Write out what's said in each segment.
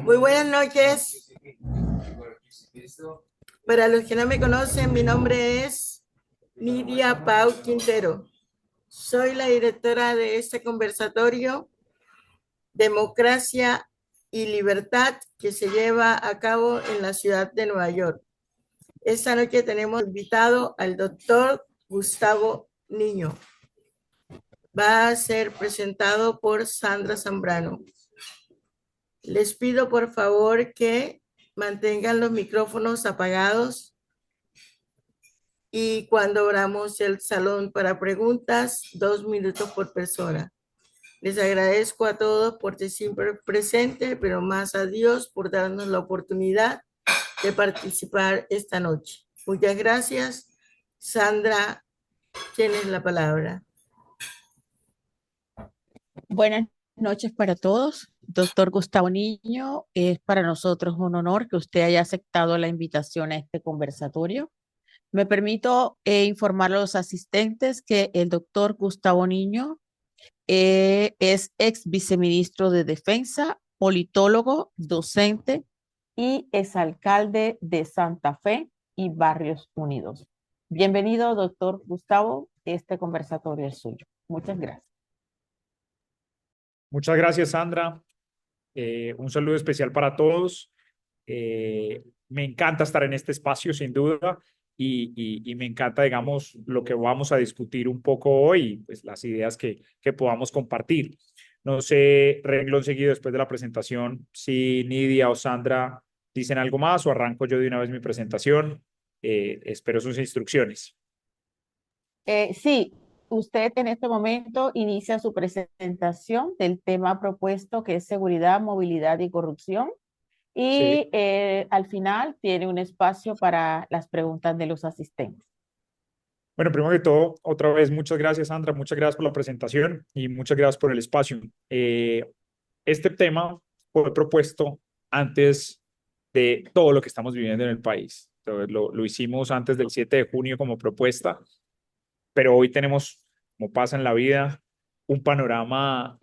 Muy buenas noches. Para los que no me conocen, mi nombre es Nidia Pau Quintero. Soy la directora de este conversatorio Democracia y Libertad que se lleva a cabo en la ciudad de Nueva York. Esta noche tenemos invitado al doctor Gustavo Niño. Va a ser presentado por Sandra Zambrano. Les pido por favor que mantengan los micrófonos apagados y cuando abramos el salón para preguntas, 2 minutos por persona. Les agradezco a todos por estar siempre presentes, pero más a Dios por darnos la oportunidad de participar esta noche. Muchas gracias. Sandra, tienes la palabra. Buenas noches para todos. Doctor Gustavo Niño, es para nosotros un honor que usted haya aceptado la invitación a este conversatorio. Me permito informar a los asistentes que el doctor Gustavo Niño es ex viceministro de Defensa, politólogo, docente y exalcalde de Santa Fe y Barrios Unidos. Bienvenido, doctor Gustavo. Este conversatorio es suyo. Muchas gracias. Muchas gracias, Sandra. Un saludo especial para todos. Me encanta estar en este espacio, sin duda, y me encanta, digamos, lo que vamos a discutir un poco hoy, pues las ideas que podamos compartir. No sé, renglón seguido después de la presentación, si Nidia o Sandra dicen algo más o arranco yo de una vez mi presentación. Espero sus instrucciones. Sí, usted en este momento inicia su presentación del tema propuesto que es seguridad, movilidad y corrupción. Sí. Y al final tiene un espacio para las preguntas de los asistentes. Bueno, primero que todo, otra vez, muchas gracias, Sandra, muchas gracias por la presentación y muchas gracias por el espacio. Este tema fue propuesto antes de todo lo que estamos viviendo en el país. Entonces, lo hicimos antes del 7 de junio como propuesta, pero hoy tenemos, como pasa en la vida, un panorama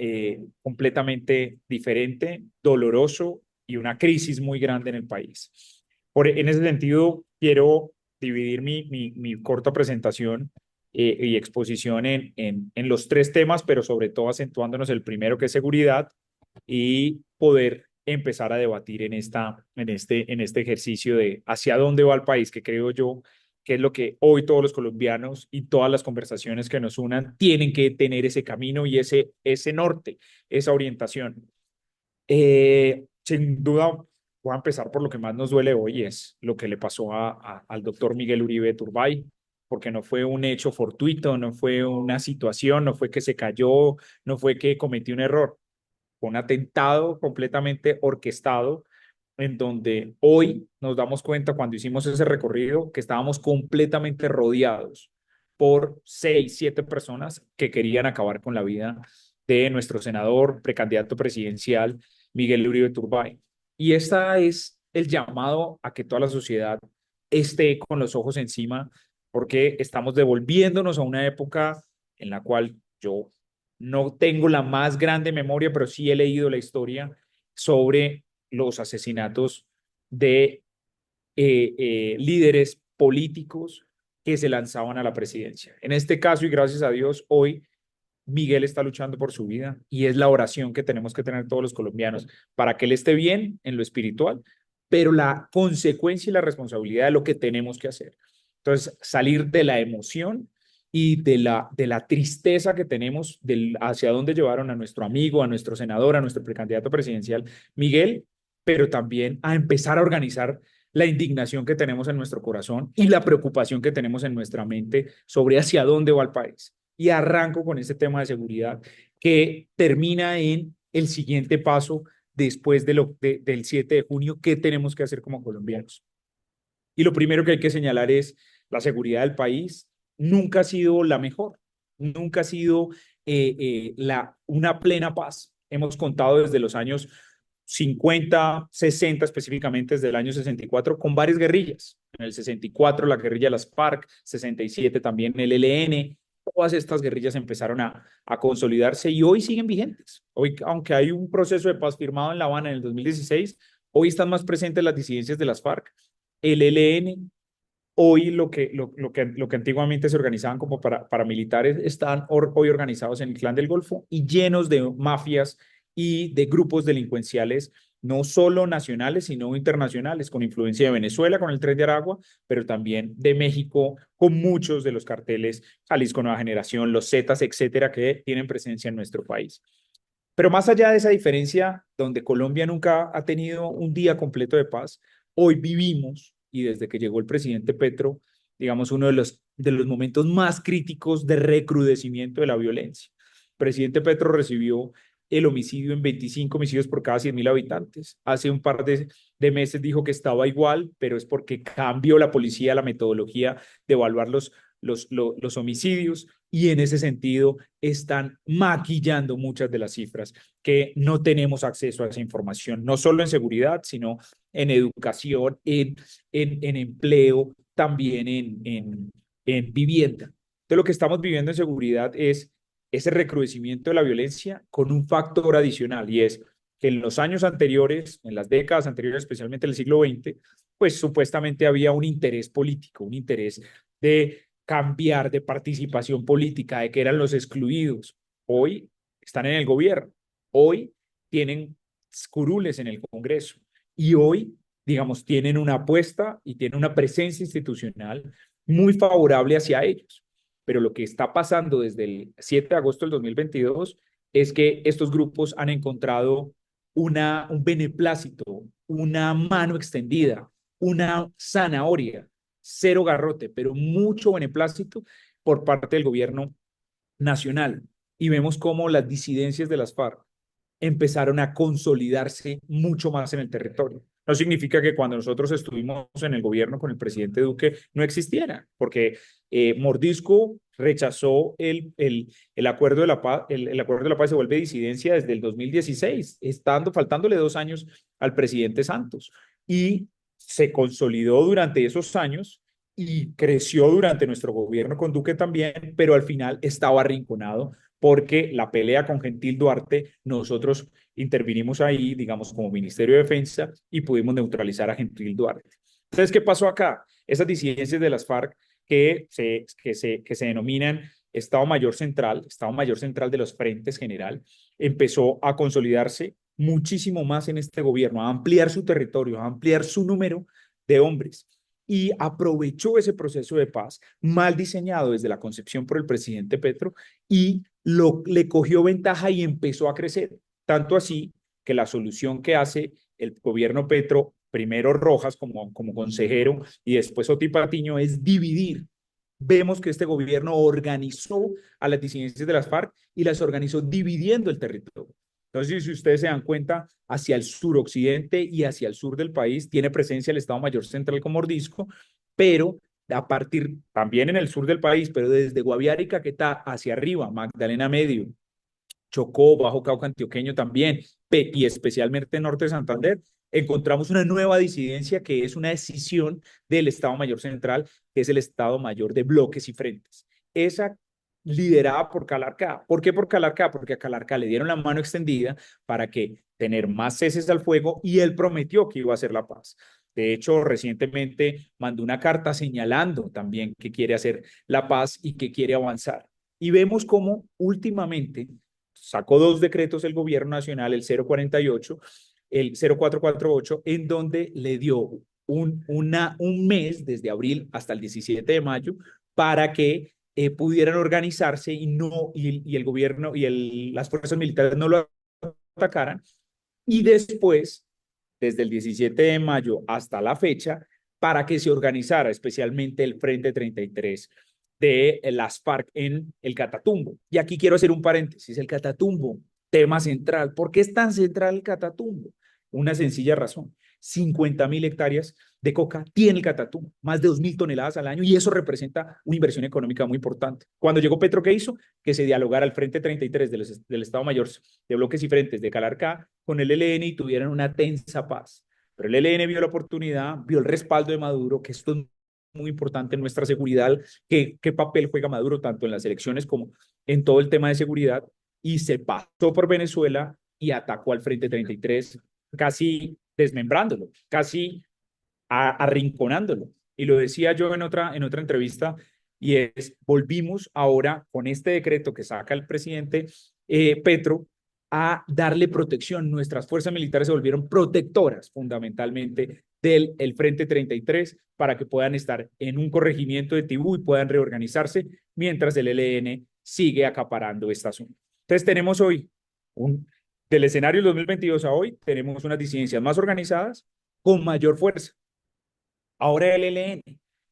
completamente diferente, doloroso y una crisis muy grande en el país. En ese sentido, quiero dividir mi corta presentación y exposición en los tres temas, pero sobre todo acentuándonos el primero, que es seguridad, y poder empezar a debatir en este ejercicio de hacia dónde va el país, que creo yo que es lo que hoy todos los colombianos y todas las conversaciones que nos unan tienen que tener ese camino y ese norte, esa orientación. Sin duda, voy a empezar por lo que más nos duele hoy, es lo que le pasó al doctor Miguel Uribe Turbay, porque no fue un hecho fortuito, no fue una situación, no fue que se cayó, no fue que cometió un error, fue un atentado completamente orquestado en donde hoy nos damos cuenta cuando hicimos ese recorrido que estábamos completamente rodeados por 6, 7 personas que querían acabar con la vida de nuestro senador, precandidato presidencial, Miguel Uribe Turbay. Y esta es el llamado a que toda la sociedad esté con los ojos encima, porque estamos devolviéndonos a una época en la cual yo no tengo la más grande memoria, pero sí he leído la historia sobre los asesinatos de líderes políticos que se lanzaban a la presidencia. En este caso, y gracias a Dios, hoy Miguel está luchando por su vida y es la oración que tenemos que tener todos los colombianos para que él esté bien en lo espiritual, pero la consecuencia y la responsabilidad de lo que tenemos que hacer. Entonces, salir de la emoción y de la tristeza que tenemos hacia dónde llevaron a nuestro amigo, a nuestro senador, a nuestro precandidato presidencial, Miguel, pero también a empezar a organizar la indignación que tenemos en nuestro corazón y la preocupación que tenemos en nuestra mente sobre hacia dónde va el país. Y arranco con este tema de seguridad que termina en el siguiente paso después del 7 de junio, ¿qué tenemos que hacer como colombianos? Y lo primero que hay que señalar es la seguridad del país nunca ha sido la mejor, nunca ha sido una plena paz. Hemos contado desde los años 50, 60 específicamente, desde el año 64, con varias guerrillas. En el 64 la guerrilla de las FARC, 67 también el ELN, todas estas guerrillas empezaron a consolidarse y hoy siguen vigentes. Hoy, aunque hay un proceso de paz firmado en La Habana en el 2016, hoy están más presentes las disidencias de las FARC, el ELN. Hoy lo que antiguamente se organizaban como paramilitares están hoy organizados en el Clan del Golfo y llenos de mafias y de grupos delincuenciales, no solo nacionales, sino internacionales, con influencia de Venezuela, con el Tren de Aragua, pero también de México, con muchos de los carteles, Jalisco Nueva Generación, los Zetas, etcétera, que tienen presencia en nuestro país. Pero más allá de esa diferencia, donde Colombia nunca ha tenido un día completo de paz, hoy vivimos, y desde que llegó el presidente Petro, digamos, uno de los momentos más críticos de recrudecimiento de la violencia. El presidente Petro recibió el homicidio en 25 homicidios por cada 100.000 habitantes. Hace un par de meses dijo que estaba igual, pero es porque cambió la policía la metodología de evaluar los homicidios y en ese sentido están maquillando muchas de las cifras que no tenemos acceso a esa información, no solo en seguridad, sino en educación, en empleo, también en vivienda. Entonces, lo que estamos viviendo en seguridad es ese recrudecimiento de la violencia con un factor adicional y es que en los años anteriores, en las décadas anteriores, especialmente en el siglo XX, pues supuestamente había un interés político, un interés de cambiar de participación política, de que eran los excluidos. Hoy están en el gobierno, hoy tienen curules en el Congreso y hoy, digamos, tienen una apuesta y tienen una presencia institucional muy favorable hacia ellos. Pero lo que está pasando desde el 7 de agosto del 2022 es que estos grupos han encontrado un beneplácito, una mano extendida, una zanahoria, cero garrote, pero mucho beneplácito por parte del gobierno nacional. Y vemos cómo las disidencias de las FARC empezaron a consolidarse mucho más en el territorio. No significa que cuando nosotros estuvimos en el gobierno con el presidente Duque no existiera, porque Mordisco rechazó el acuerdo de la paz, el acuerdo de la paz se vuelve disidencia desde el 2016, faltándole 2 años al presidente Santos. Y se consolidó durante esos años y creció durante nuestro gobierno con Duque también, pero al final estaba arrinconado porque la pelea con Gentil Duarte, nosotros intervinimos ahí, digamos, como Ministerio de Defensa y pudimos neutralizar a Gentil Duarte. Entonces, ¿qué pasó acá? Esas disidencias de las FARC que se denominan Estado Mayor Central de los Frentes General, empezó a consolidarse muchísimo más en este gobierno, a ampliar su territorio, a ampliar su número de hombres y aprovechó ese proceso de paz mal diseñado desde la concepción por el presidente Petro y le cogió ventaja y empezó a crecer. Tanto así que la solución que hace el gobierno Petro, primero Rojas como consejero y después Oti Patiño, es dividir. Vemos que este gobierno organizó a las disidencias de las FARC y las organizó dividiendo el territorio. Entonces, si ustedes se dan cuenta, hacia el suroccidente y hacia el sur del país tiene presencia el Estado Mayor Central con Mordisco, pero a partir también en el sur del país, pero desde Guaviare y Caquetá hacia arriba, Magdalena Medio, Chocó, Bajo Cauca Antioqueño también, y especialmente Norte de Santander, encontramos una nueva disidencia que es una decisión del Estado Mayor Central, que es el Estado Mayor de Bloques y Frentes. Esa liderada por Calarcá. ¿Por qué por Calarcá? Porque a Calarcá le dieron la mano extendida para que tener más ceses al fuego y él prometió que iba a hacer la paz. De hecho, recientemente mandó una carta señalando también que quiere hacer la paz y que quiere avanzar. Y vemos cómo últimamente sacó 2 decretos el gobierno nacional, el 048, el 0448, en donde le dio un mes desde abril hasta el 17 de mayo para que pudieran organizarse y el gobierno y las fuerzas militares no lo atacaran. Y después, desde el 17 de mayo hasta la fecha, para que se organizara especialmente el Frente 33 de las FARC en el Catatumbo. Y aquí quiero hacer un paréntesis, el Catatumbo, tema central. ¿Por qué es tan central el Catatumbo? Una sencilla razón. 50.000 hectáreas de coca tiene el Catatumbo, más de 2.000 toneladas al año, y eso representa una inversión económica muy importante. Cuando llegó Petro, ¿qué hizo? Que se dialogara al Frente 33 del Estado Mayor de Bloques y Frentes de Calarcá con el ELN y tuvieran una tensa paz. Pero el ELN vio la oportunidad, vio el respaldo de Maduro, que esto muy importante en nuestra seguridad, qué papel juega Maduro tanto en las elecciones como en todo el tema de seguridad, y se pasó por Venezuela y atacó al Frente 33, casi desmembrándolo, casi arrinconándolo. Y lo decía yo en otra entrevista, y es, volvimos ahora con este decreto que saca el presidente Petro a darle protección. Nuestras fuerzas militares se volvieron protectoras fundamentalmente del el Frente 33 para que puedan estar en un corregimiento de Tibú y puedan reorganizarse mientras el ELN sigue acaparando esta zona. Entonces tenemos hoy, del escenario del 2022 a hoy, tenemos unas disidencias más organizadas con mayor fuerza. Ahora el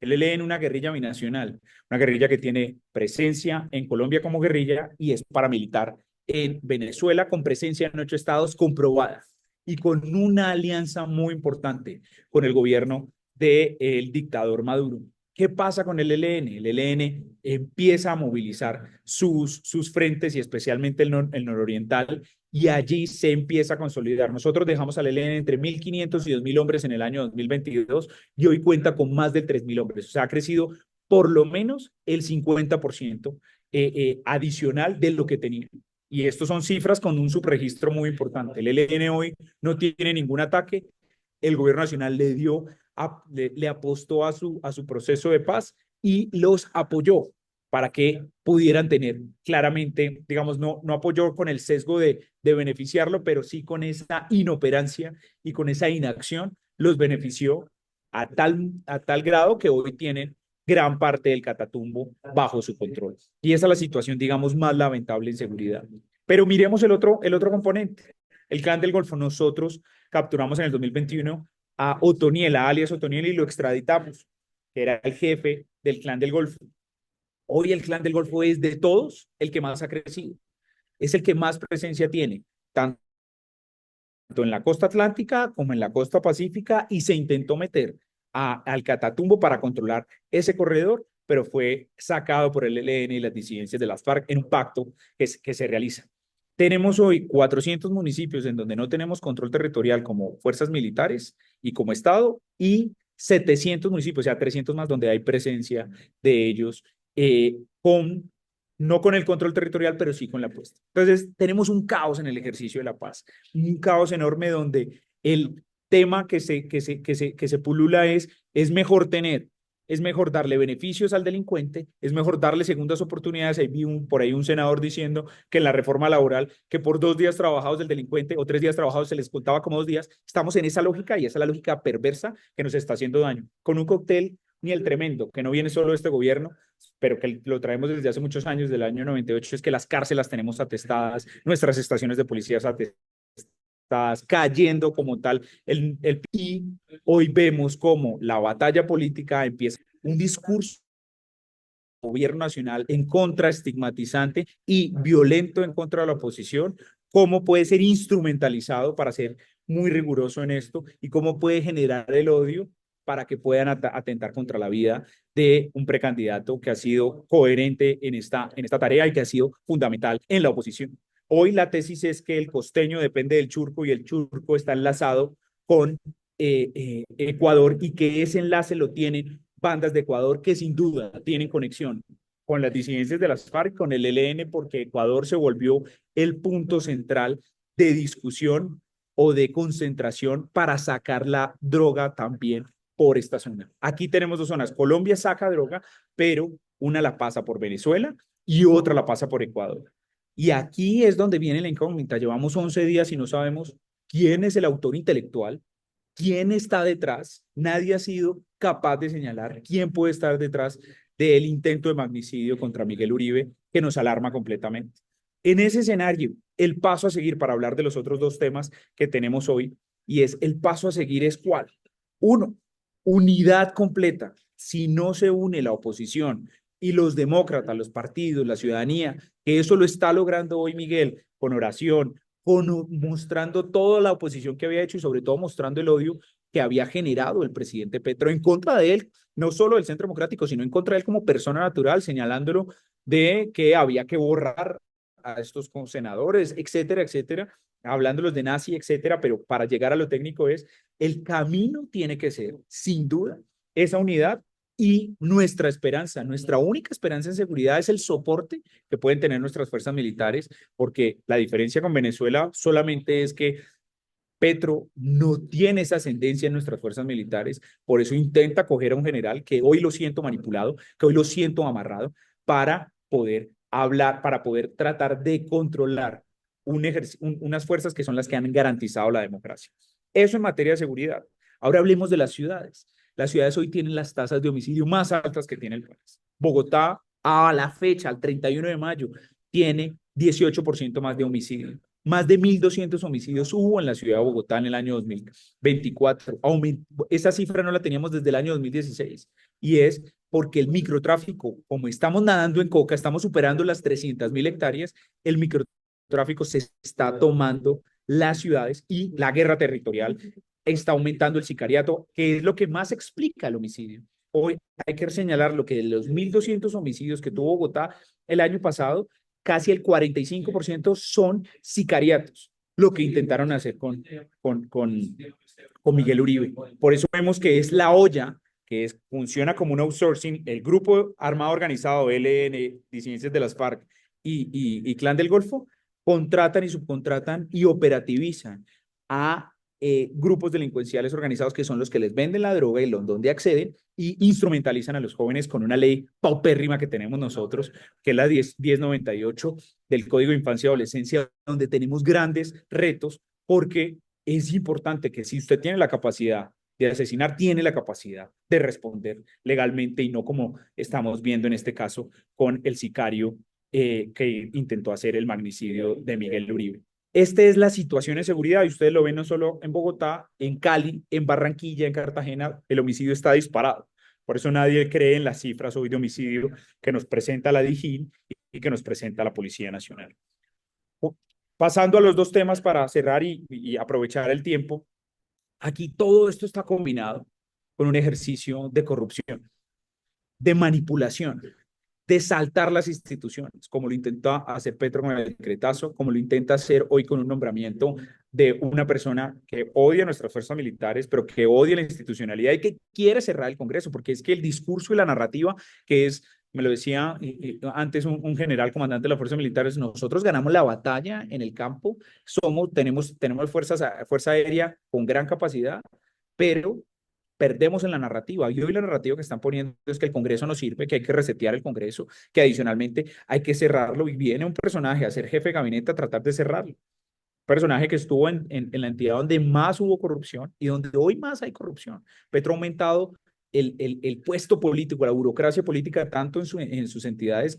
ELN, una guerrilla binacional, una guerrilla que tiene presencia en Colombia como guerrilla y es paramilitar en Venezuela con presencia en 8 estados comprobada y con una alianza muy importante con el gobierno del dictador Maduro. ¿Qué pasa con el ELN? El ELN empieza a movilizar sus frentes y especialmente el nororiental, y allí se empieza a consolidar. Nosotros dejamos al ELN entre 1.500 y 2.000 hombres en el año 2022 y hoy cuenta con más de 3.000 hombres. O sea, ha crecido por lo menos el 50% adicional de lo que tenía. Y estos son cifras con un subregistro muy importante. El ELN hoy no tiene ningún ataque. El gobierno nacional le apostó a su proceso de paz y los apoyó para que pudieran tener claramente, digamos, no apoyó con el sesgo de beneficiarlo, pero sí con esa inoperancia y con esa inacción los benefició a tal grado que hoy tienen gran parte del Catatumbo bajo su control. Y esa es la situación, digamos, más lamentable en seguridad. Pero miremos el otro componente, el Clan del Golfo. Nosotros capturamos en el 2021 a Otoniel, a alias Otoniel, y lo extraditamos, que era el jefe del Clan del Golfo. Hoy el Clan del Golfo es de todos el que más ha crecido, es el que más presencia tiene, tanto en la costa atlántica como en la costa pacífica, y se intentó meter al Catatumbo para controlar ese corredor, pero fue sacado por el ELN y las disidencias de las FARC en un pacto que se realiza. Tenemos hoy 400 municipios en donde no tenemos control territorial como fuerzas militares y como Estado, y 700 municipios, o sea, 300 más donde hay presencia de ellos, no con el control territorial, pero sí con la puesta. Entonces, tenemos un caos en el ejercicio de la paz, un caos enorme donde el tema que se pulula es mejor es mejor darle beneficios al delincuente, es mejor darle segundas oportunidades. Ahí vi por ahí un senador diciendo que en la reforma laboral, que por 2 días trabajados del delincuente o 3 días trabajados se les contaba como 2 días. Estamos en esa lógica, y esa es la lógica perversa que nos está haciendo daño. Con un cóctel ni el tremendo, que no viene solo de este gobierno, pero que lo traemos desde hace muchos años, del año 98, es que las cárceles tenemos atestadas, nuestras estaciones de policías atestadas, cayendo como tal y hoy vemos cómo la batalla política empieza un discurso del gobierno nacional en contra, estigmatizante y violento en contra de la oposición, cómo puede ser instrumentalizado para ser muy riguroso en esto y cómo puede generar el odio para que puedan atentar contra la vida de un precandidato que ha sido coherente en esta tarea y que ha sido fundamental en la oposición. Hoy la tesis es que el costeño depende del Churco y el Churco está enlazado con Ecuador, y que ese enlace lo tienen bandas de Ecuador que sin duda tienen conexión con las disidencias de las FARC, con el ELN, porque Ecuador se volvió el punto central de discusión o de concentración para sacar la droga también por esta zona. Aquí tenemos 2 zonas. Colombia saca droga, pero una la pasa por Venezuela y otra la pasa por Ecuador. Y aquí es donde viene la incógnita. Llevamos 11 días y no sabemos quién es el autor intelectual, quién está detrás. Nadie ha sido capaz de señalar quién puede estar detrás del intento de magnicidio contra Miguel Uribe, que nos alarma completamente. En ese escenario, el paso a seguir para hablar de los otros 2 temas que tenemos hoy, y es el paso a seguir es ¿cuál? 1, unidad completa. Si no se une la oposición y los demócratas, los partidos, la ciudadanía, que eso lo está logrando hoy Miguel, con oración, mostrando toda la oposición que había hecho y sobre todo mostrando el odio que había generado el presidente Petro en contra de él, no solo del Centro Democrático, sino en contra de él como persona natural, señalándolo de que había que borrar a estos senadores, etcétera, etcétera, hablándolos de nazi, etcétera, pero para llegar a lo técnico el camino tiene que ser, sin duda, esa unidad Y nuestra esperanza, nuestra única esperanza en seguridad es el soporte que pueden tener nuestras fuerzas militares, porque la diferencia con Venezuela solamente es que Petro no tiene esa ascendencia en nuestras fuerzas militares, por eso intenta coger a un general que hoy lo siento manipulado, que hoy lo siento amarrado, para poder hablar, para poder tratar de controlar unas fuerzas que son las que han garantizado la democracia. Eso en materia de seguridad. Ahora hablemos de las ciudades. Las ciudades hoy tienen las tasas de homicidio más altas que tiene el país. Bogotá, a la fecha, al 31 de mayo, tiene 18% más de homicidio. Más de 1.200 homicidios hubo en la ciudad de Bogotá en el año 2024. Esa cifra no la teníamos desde el año 2016. Y es porque el microtráfico, como estamos nadando en coca, estamos superando las 300.000 hectáreas, el microtráfico se está tomando las ciudades y la guerra territorial está aumentando el sicariato, que es lo que más explica el homicidio. Hoy hay que señalar lo que de los 1.200 homicidios que tuvo Bogotá el año pasado, casi el 45% son sicariatos, lo que intentaron hacer con Miguel Uribe. Por eso vemos que es la olla, funciona como un outsourcing, el grupo armado organizado, ELN, disidencias de las FARC y Clan del Golfo, contratan y subcontratan y operativizan a grupos delincuenciales organizados que son los que les venden la droga y donde acceden y instrumentalizan a los jóvenes con una ley paupérrima que tenemos nosotros, que es la 1098 del Código de Infancia y Adolescencia, donde tenemos grandes retos, porque es importante que si usted tiene la capacidad de asesinar, tiene la capacidad de responder legalmente y no como estamos viendo en este caso con el sicario que intentó hacer el magnicidio de Miguel Uribe. Esta es la situación en seguridad y ustedes lo ven no solo en Bogotá, en Cali, en Barranquilla, en Cartagena, el homicidio está disparado. Por eso nadie cree en las cifras hoy de homicidio que nos presenta la DIJÍN y que nos presenta la Policía Nacional. Pasando a los dos temas para cerrar y aprovechar el tiempo, aquí todo esto está combinado con un ejercicio de corrupción, de manipulación, de saltar las instituciones, como lo intenta hacer Petro con el decretazo, como lo intenta hacer hoy con un nombramiento de una persona que odia a nuestras fuerzas militares, pero que odia la institucionalidad y que quiere cerrar el Congreso, porque es que el discurso y la narrativa, que es, me lo decía antes un general comandante de las fuerzas militares, nosotros ganamos la batalla en el campo, tenemos fuerza aérea con gran capacidad, pero perdemos en la narrativa. Y hoy la narrativa que están poniendo es que el Congreso no sirve, que hay que resetear el Congreso, que adicionalmente hay que cerrarlo. Y viene un personaje a ser jefe de gabinete a tratar de cerrarlo. Personaje que estuvo en la entidad donde más hubo corrupción y donde hoy más hay corrupción. Petro ha aumentado el puesto político, la burocracia política, tanto en sus entidades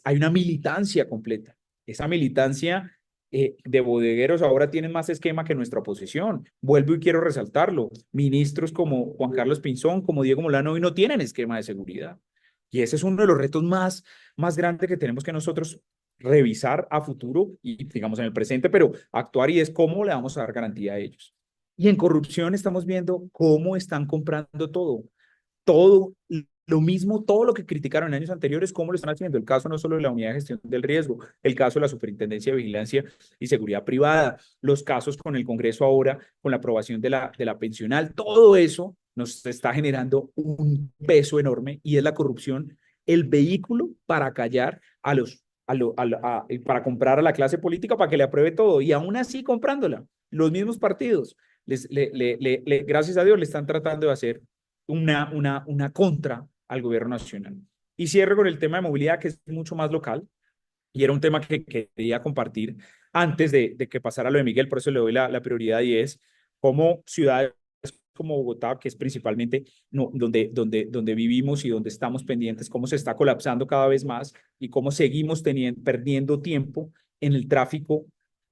hay una militancia completa. Esa militancia de bodegueros ahora tienen más esquema que nuestra oposición. Vuelvo y quiero resaltarlo. Ministros como Juan Carlos Pinzón, como Diego Molano, hoy no tienen esquema de seguridad. Y ese es uno de los retos más grandes que tenemos que nosotros revisar a futuro y digamos en el presente, pero actuar y es cómo le vamos a dar garantía a ellos. Y en corrupción estamos viendo cómo están comprando todo lo mismo, todo lo que criticaron en años anteriores, cómo lo están haciendo. El caso no solo de la Unidad de Gestión del Riesgo, el caso de la Superintendencia de Vigilancia y Seguridad Privada, los casos con el Congreso ahora, con la aprobación de la pensional, todo eso nos está generando un peso enorme y es la corrupción el vehículo para callar para comprar a la clase política para que le apruebe todo y aún así comprándola. Los mismos partidos, gracias a Dios, le están tratando de hacer una contra al gobierno nacional. Y cierro con el tema de movilidad, que es mucho más local, y era un tema que quería compartir antes de que pasara lo de Miguel, por eso le doy la prioridad, y es cómo ciudades como Bogotá, que es principalmente donde vivimos y donde estamos pendientes, cómo se está colapsando cada vez más y cómo seguimos perdiendo tiempo en el tráfico,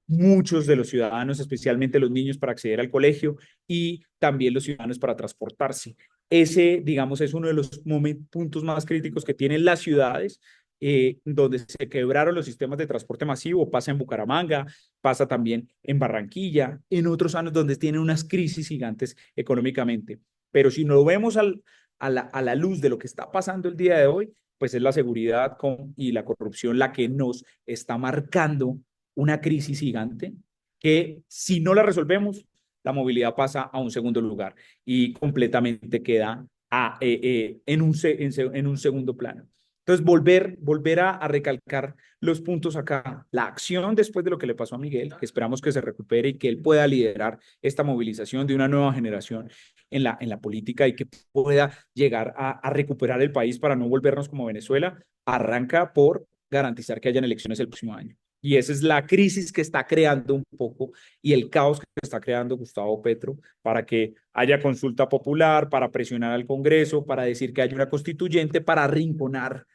muchos de los ciudadanos, especialmente los niños, para acceder al colegio y también los ciudadanos para transportarse. Ese, digamos, es uno de los puntos más críticos que tienen las ciudades, donde se quebraron los sistemas de transporte masivo. Pasa en Bucaramanga, pasa también en Barranquilla, en otros años donde tienen unas crisis gigantes económicamente. Pero si no vemos a la luz de lo que está pasando el día de hoy, pues es la seguridad y la corrupción la que nos está marcando una crisis gigante que si no la resolvemos, la movilidad pasa a un segundo lugar y completamente queda en un segundo plano. Entonces, volver a recalcar los puntos acá. La acción después de lo que le pasó a Miguel, que esperamos que se recupere y que él pueda liderar esta movilización de una nueva generación en la política y que pueda llegar a recuperar el país para no volvernos como Venezuela, arranca por garantizar que hayan elecciones el próximo año. Y esa es la crisis que está creando un poco y el caos que está creando Gustavo Petro para que haya consulta popular, para presionar al Congreso, para decir que haya una constituyente, para arrinconar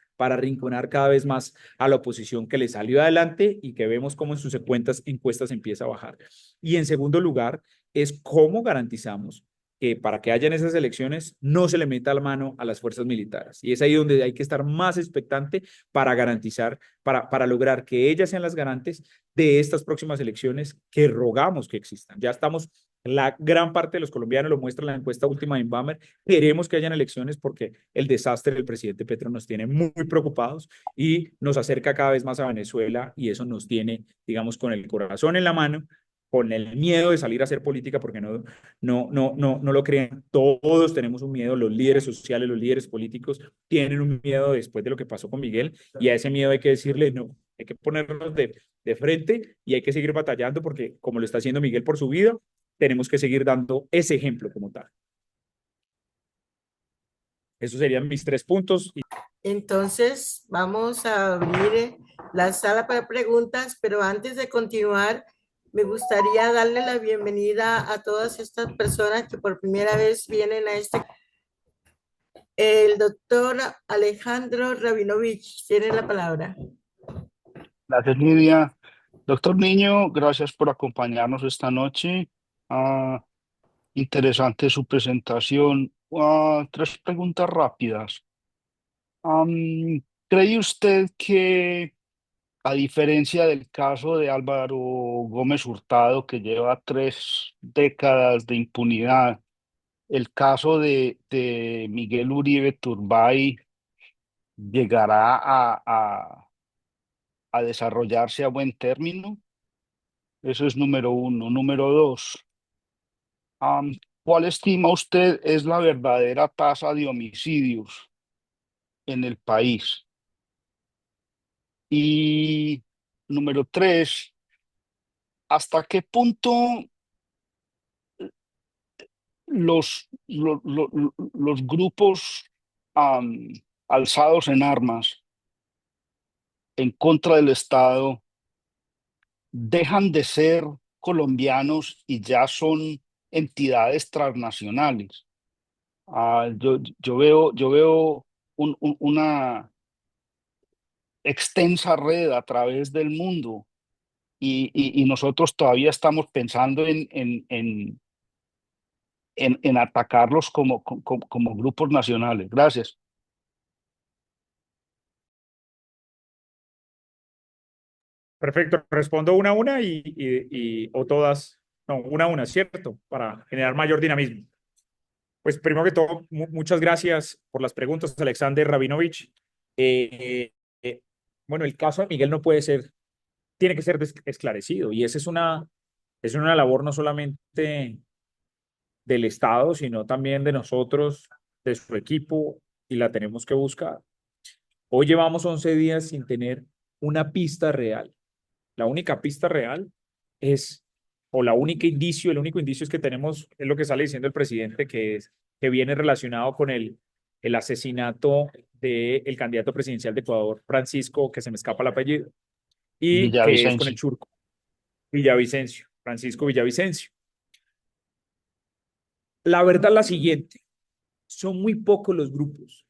cada vez más a la oposición que le salió adelante y que vemos cómo en sus encuestas empieza a bajar. Y en segundo lugar, es cómo garantizamos que para que hayan esas elecciones no se le meta la mano a las fuerzas militares. Y es ahí donde hay que estar más expectante para garantizar, para lograr que ellas sean las garantes de estas próximas elecciones que rogamos que existan. Ya estamos, la gran parte de los colombianos, lo muestra la encuesta última de Inbamer, queremos que hayan elecciones porque el desastre del presidente Petro nos tiene muy preocupados y nos acerca cada vez más a Venezuela y eso nos tiene, digamos, con el corazón en la mano, con el miedo de salir a hacer política, porque no lo crean, todos tenemos un miedo, los líderes sociales, los líderes políticos tienen un miedo después de lo que pasó con Miguel, y a ese miedo hay que decirle no, hay que ponernos de frente y hay que seguir batallando porque como lo está haciendo Miguel por su vida, tenemos que seguir dando ese ejemplo como tal. Esos serían mis 3 puntos. Entonces, vamos a abrir la sala para preguntas, pero antes de continuar, me gustaría darle la bienvenida a todas estas personas que por primera vez vienen a este. El doctor Alejandro Rabinovich tiene la palabra. Gracias, Lidia. Doctor Niño, gracias por acompañarnos esta noche. Interesante su presentación. 3 preguntas rápidas. ¿Cree usted que, a diferencia del caso de Álvaro Gómez Hurtado, que lleva 3 décadas de impunidad, el caso de Miguel Uribe Turbay llegará a desarrollarse a buen término? Eso es número 1. Número 2, ¿cuál estima usted es la verdadera tasa de homicidios en el país? Y número 3, ¿hasta qué punto los grupos alzados en armas en contra del Estado dejan de ser colombianos y ya son entidades transnacionales? Yo veo una extensa red a través del mundo y nosotros todavía estamos pensando en atacarlos como grupos nacionales. Gracias. Perfecto, respondo una a una o todas, no, una a una, ¿cierto? Para generar mayor dinamismo. Pues primero que todo, muchas gracias por las preguntas, Alexander Rabinovich. Bueno, el caso de Miguel no puede ser, tiene que ser esclarecido y esa es una labor no solamente del Estado, sino también de nosotros, de su equipo, y la tenemos que buscar. Hoy llevamos 11 días sin tener una pista real. La única pista real es, o el único indicio es que tenemos, es lo que sale diciendo el presidente, que viene relacionado con el asesinato del candidato presidencial de Ecuador, Francisco, que se me escapa el apellido, y que es con el Villavicencio. churco, Villavicencio, Francisco Villavicencio. La verdad es la siguiente, son muy pocos los grupos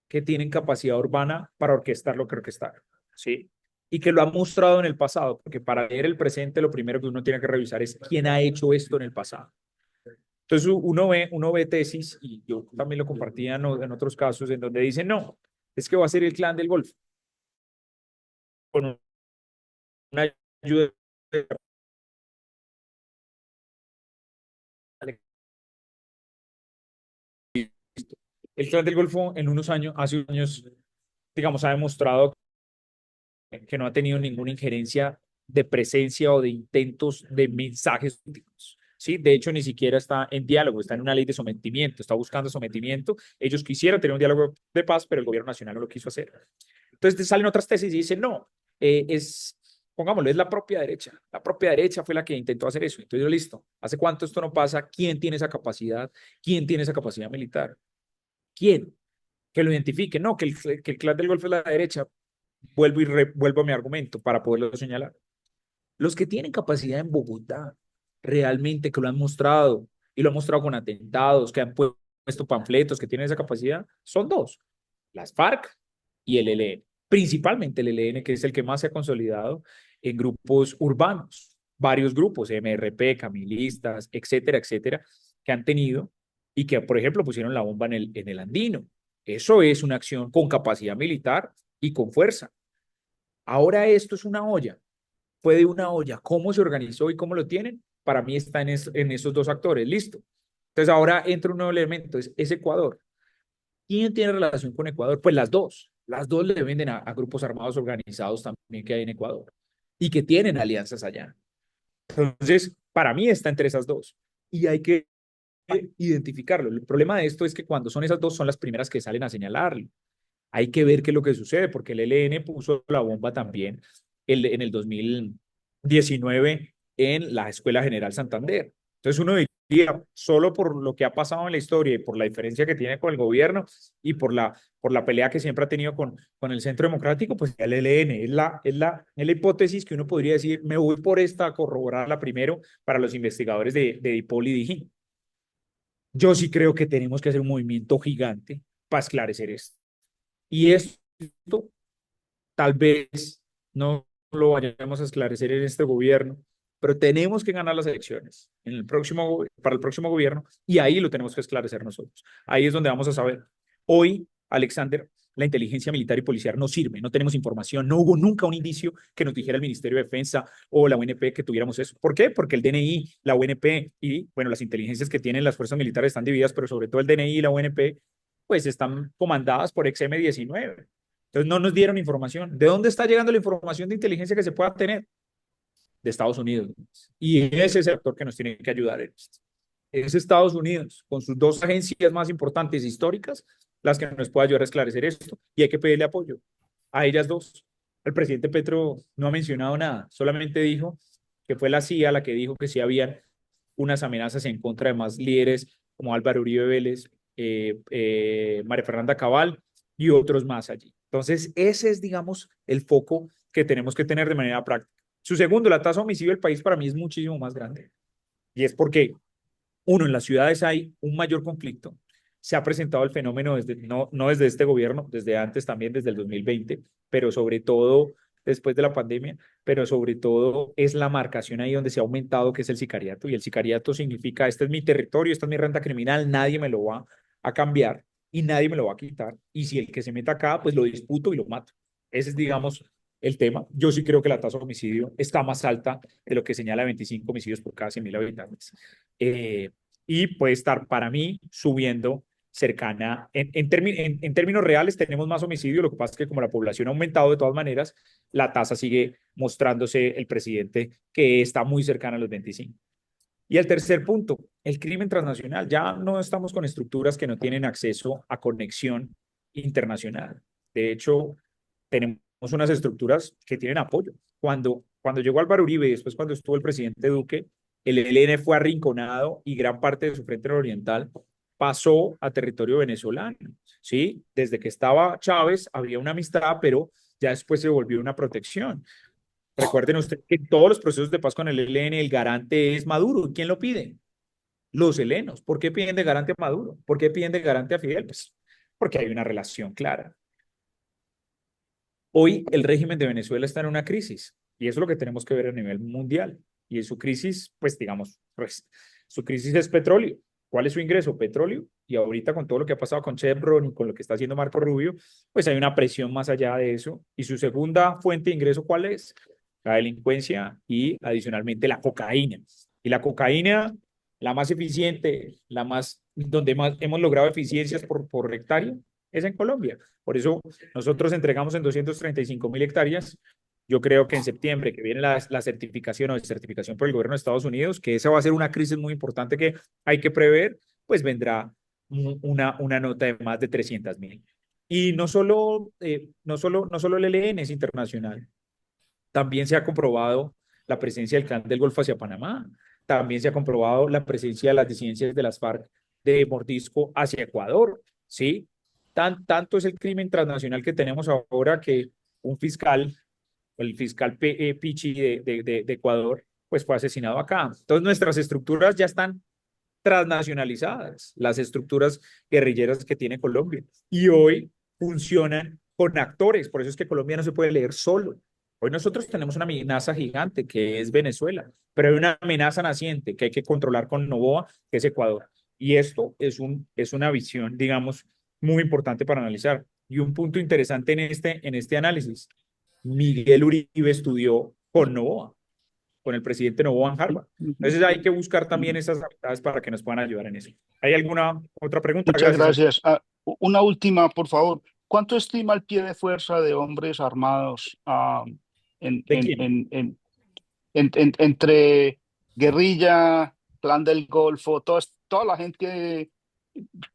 que tienen capacidad urbana para orquestar lo que orquestaron, ¿sí? Y que lo han mostrado en el pasado, porque para leer el presente lo primero que uno tiene que revisar es quién ha hecho esto en el pasado. Entonces uno ve tesis, y yo también lo compartía en otros casos, en donde dicen, no, es que va a ser el clan del Golfo, con una ayuda. El clan del Golfo en unos años, hace unos años, digamos, ha demostrado que no ha tenido ninguna injerencia de presencia o de intentos de mensajes políticos, ¿sí? De hecho, ni siquiera está en diálogo, está en una ley de sometimiento, está buscando sometimiento. Ellos quisieron tener un diálogo de paz, pero el gobierno nacional no lo quiso hacer. Entonces salen otras tesis y dicen, no, pongámoslo, es la propia derecha. La propia derecha fue la que intentó hacer eso. Entonces, listo, ¿hace cuánto esto no pasa? ¿Quién tiene esa capacidad? ¿Quién tiene esa capacidad militar? ¿Quién? Que lo identifique. No, que el clan del Golfo es la derecha. Vuelvo a mi argumento para poderlo señalar. Los que tienen capacidad en Bogotá, realmente que lo han mostrado, y lo han mostrado con atentados, que han puesto panfletos, que tienen esa capacidad, son dos, las FARC y el ELN. Principalmente el ELN, que es el que más se ha consolidado en grupos urbanos, varios grupos, MRP, camilistas, etcétera, etcétera, que han tenido y que, por ejemplo, pusieron la bomba en el Andino. Eso es una acción con capacidad militar y con fuerza. Ahora esto es una olla, fue de una olla. ¿Cómo se organizó y cómo lo tienen? Para mí está en esos dos actores. Listo. Entonces ahora entra un nuevo elemento, es Ecuador. ¿Quién tiene relación con Ecuador? Pues las dos. Las dos le venden a grupos armados organizados también que hay en Ecuador y que tienen alianzas allá. Entonces, para mí está entre esas dos y hay que identificarlo. El problema de esto es que cuando son esas dos son las primeras que salen a señalarlo. Hay que ver qué es lo que sucede, porque el ELN puso la bomba también en el 2019 en la Escuela General Santander. Entonces uno diría, solo por lo que ha pasado en la historia y por la diferencia que tiene con el gobierno y por la pelea que siempre ha tenido con el Centro Democrático, pues el ELN es la hipótesis que uno podría decir, me voy por esta a corroborarla primero para los investigadores de DIPOL y DIJÍN. Yo sí creo que tenemos que hacer un movimiento gigante para esclarecer esto. Y esto tal vez no lo vayamos a esclarecer en este gobierno, pero tenemos que ganar las elecciones para el próximo gobierno y ahí lo tenemos que esclarecer nosotros. Ahí es donde vamos a saber. Hoy, Alexander, la inteligencia militar y policial no sirve, no tenemos información, no hubo nunca un indicio que nos dijera el Ministerio de Defensa o la UNP que tuviéramos eso. ¿Por qué? Porque el DNI, la UNP y, bueno, las inteligencias que tienen las fuerzas militares están divididas, pero sobre todo el DNI y la UNP, pues están comandadas por XM-19. Entonces no nos dieron información. ¿De dónde está llegando la información de inteligencia que se pueda tener? De Estados Unidos. Y ese es el actor que nos tiene que ayudar en esto. Es Estados Unidos, con sus dos agencias más importantes históricas, las que nos puede ayudar a esclarecer esto. Y hay que pedirle apoyo a ellas dos. El presidente Petro no ha mencionado nada, solamente dijo que fue la CIA la que dijo que sí habían unas amenazas en contra de más líderes como Álvaro Uribe Vélez, María Fernanda Cabal y otros más allí. Entonces, ese es, digamos, el foco que tenemos que tener de manera práctica. Su segundo, la tasa de homicidio del país para mí es muchísimo más grande. Y es porque, uno, en las ciudades hay un mayor conflicto. Se ha presentado el fenómeno no desde este gobierno, desde antes también, desde el 2020, pero sobre todo después de la pandemia, pero sobre todo es la marcación ahí donde se ha aumentado, que es el sicariato. Y el sicariato significa, este es mi territorio, esta es mi renta criminal, nadie me lo va a cambiar y nadie me lo va a quitar. Y si el que se meta acá, pues lo disputo y lo mato. Ese es, digamos, el tema. Yo sí creo que la tasa de homicidio está más alta de lo que señala 25 homicidios por cada 100.000 habitantes. Y puede estar, para mí, subiendo cercana. En términos reales tenemos más homicidio, lo que pasa es que como la población ha aumentado de todas maneras, la tasa sigue mostrándose el presidente que está muy cercana a los 25. Y el tercer punto, el crimen transnacional. Ya no estamos con estructuras que no tienen acceso a conexión internacional. De hecho, tenemos unas estructuras que tienen apoyo. Cuando llegó Álvaro Uribe y después cuando estuvo el presidente Duque, el ELN fue arrinconado y gran parte de su frente oriental pasó a territorio venezolano. ¿Sí? Desde que estaba Chávez había una amistad, pero ya después se volvió una protección. Recuerden ustedes que en todos los procesos de paz con el ELN, el garante es Maduro. ¿Quién lo pide? Los helenos. ¿Por qué piden de garante a Maduro? ¿Por qué piden de garante a Fidel? Pues porque hay una relación clara. Hoy el régimen de Venezuela está en una crisis y eso es lo que tenemos que ver a nivel mundial. Y en su crisis, pues digamos, pues, su crisis es petróleo. ¿Cuál es su ingreso? Petróleo. Y ahorita con todo lo que ha pasado con Chevron y con lo que está haciendo Marco Rubio, pues hay una presión más allá de eso. Y su segunda fuente de ingreso, ¿cuál es? La delincuencia y adicionalmente la cocaína. Y la cocaína, la más eficiente, donde más hemos logrado eficiencias por hectárea, es en Colombia. Por eso nosotros entregamos en 235.000 hectáreas Yo creo que en septiembre, que viene la certificación o desertificación por el gobierno de Estados Unidos, que esa va a ser una crisis muy importante que hay que prever, pues vendrá una nota de más de 300.000. Y no solo el ELN es internacional, también se ha comprobado la presencia del Clan del Golfo hacia Panamá, también se ha comprobado la presencia de las disidencias de las FARC de Mordisco hacia Ecuador, ¿sí? Tanto es el crimen transnacional que tenemos ahora que un fiscal, el fiscal Pichi de Ecuador, pues fue asesinado acá. Entonces nuestras estructuras ya están transnacionalizadas, las estructuras guerrilleras que tiene Colombia. Y hoy funcionan con actores, por eso es que Colombia no se puede leer solo. Hoy nosotros tenemos una amenaza gigante que es Venezuela, pero hay una amenaza naciente que hay que controlar con Novoa, que es Ecuador. Y esto es una visión, digamos, muy importante para analizar. Y un punto interesante en este análisis, Miguel Uribe estudió con Novoa, con el presidente Novoa en Harvard. Entonces hay que buscar también esas habilidades para que nos puedan ayudar en eso. ¿Hay alguna otra pregunta? Muchas Gracias. gracias. Una última, por favor. ¿Cuánto estima el pie de fuerza de hombres armados en, ¿De en, quién? en, en, entre guerrilla, Clan del Golfo, toda la gente Nosotros,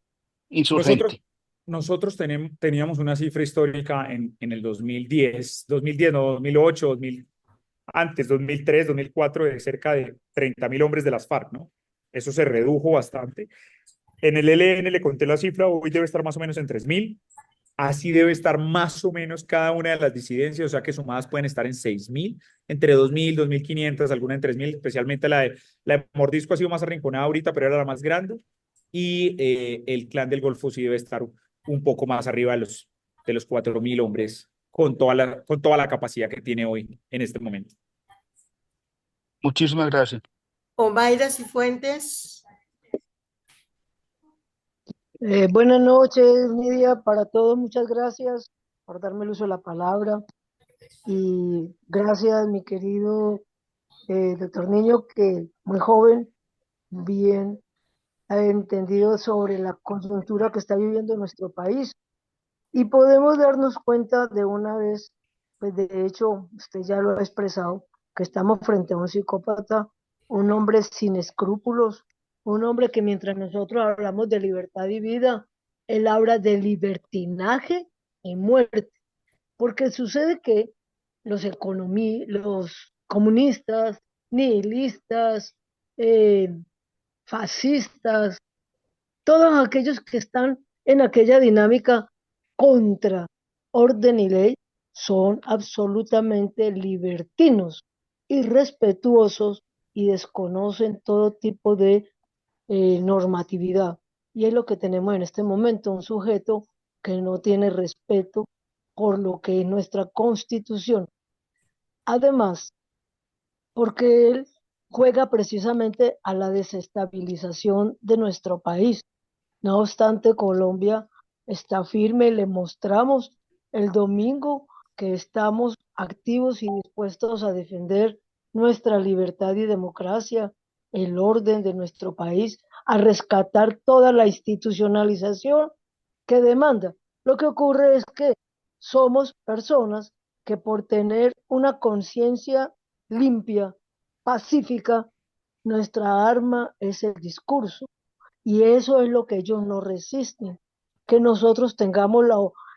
insurgente? nosotros teníamos una cifra histórica en el 2010, no, 2008, 2000, antes, 2003, 2004, de cerca de 30.000 hombres de las FARC, ¿no? Eso se redujo bastante. En el ELN le conté la cifra, hoy debe estar más o menos en 3.000. Así debe estar más o menos cada una de las disidencias, o sea que sumadas pueden estar en 6.000, entre 2.000, 2.500, alguna en 3.000, especialmente la de Mordisco ha sido más arrinconada ahorita, pero era la más grande. Y el Clan del Golfo sí debe estar un poco más arriba de los 4.000 hombres con toda la capacidad que tiene hoy en este momento. Muchísimas gracias. Omaira Cifuentes. Buenas noches, Nidia, para todos. Muchas gracias por darme el uso de la palabra. Y gracias, mi querido doctor Niño, que muy joven, bien ha entendido sobre la coyuntura que está viviendo nuestro país. Y podemos darnos cuenta de una vez, pues de hecho, usted ya lo ha expresado, que estamos frente a un psicópata, un hombre sin escrúpulos, un hombre que mientras nosotros hablamos de libertad y vida, él habla de libertinaje y muerte. Porque sucede que los comunistas, nihilistas, eh, fascistas, todos aquellos que están en aquella dinámica contra orden y ley son absolutamente libertinos, irrespetuosos y desconocen todo tipo de normatividad. Y es lo que tenemos en este momento, un sujeto que no tiene respeto por lo que es nuestra constitución. Además, porque él juega precisamente a la desestabilización de nuestro país. No obstante, Colombia está firme, le mostramos el domingo que estamos activos y dispuestos a defender nuestra libertad y democracia, el orden de nuestro país, a rescatar toda la institucionalización que demanda. Lo que ocurre es que somos personas que por tener una conciencia limpia, pacífica, nuestra arma es el discurso. Y eso es lo que ellos no resisten, que nosotros tengamos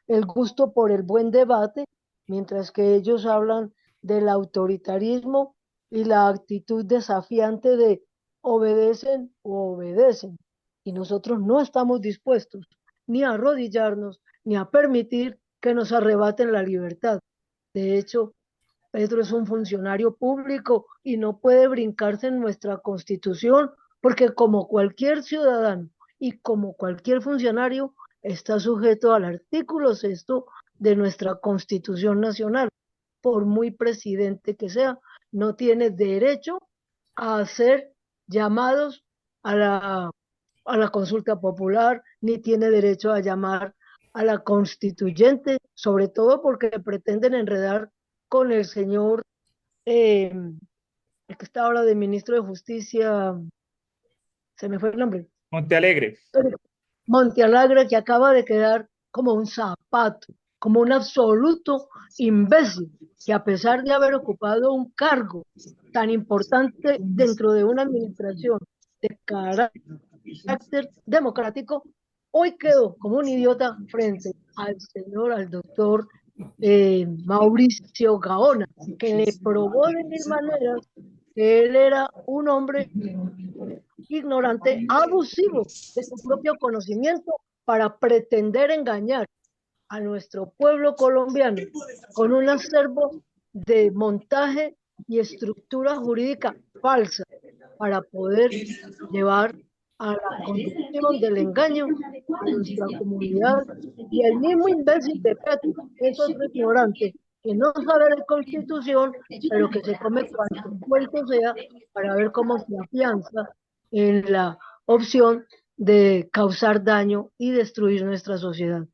el gusto por el buen debate, mientras que ellos hablan del autoritarismo y la actitud desafiante de obedecen o obedecen. Y nosotros no estamos dispuestos ni a arrodillarnos, ni a permitir que nos arrebaten la libertad. De hecho, Pedro es un funcionario público y no puede brincarse en nuestra constitución porque como cualquier ciudadano y como cualquier funcionario está sujeto al artículo sexto de nuestra constitución nacional. Por muy presidente que sea, no tiene derecho a hacer llamados a la consulta popular, ni tiene derecho a llamar a la constituyente, sobre todo porque pretenden enredar con el señor, el que está ahora de ministro de Justicia, se me fue el nombre, Monte Alegre. Montealegre, que acaba de quedar como un zapato, como un absoluto imbécil, que a pesar de haber ocupado un cargo tan importante dentro de una administración de carácter democrático, hoy quedó como un idiota frente al doctor Mauricio Gaona, que le probó de mil maneras que él era un hombre ignorante, abusivo de su propio conocimiento para pretender engañar a nuestro pueblo colombiano con un acervo de montaje y estructura jurídica falsa para poder llevar a la conducción del engaño a nuestra comunidad. Y el mismo imbécil de Petro es otro ignorante que no sabe de constitución, pero que se come cuanto vuelto sea para ver cómo se afianza en la opción de causar daño y destruir nuestra sociedad.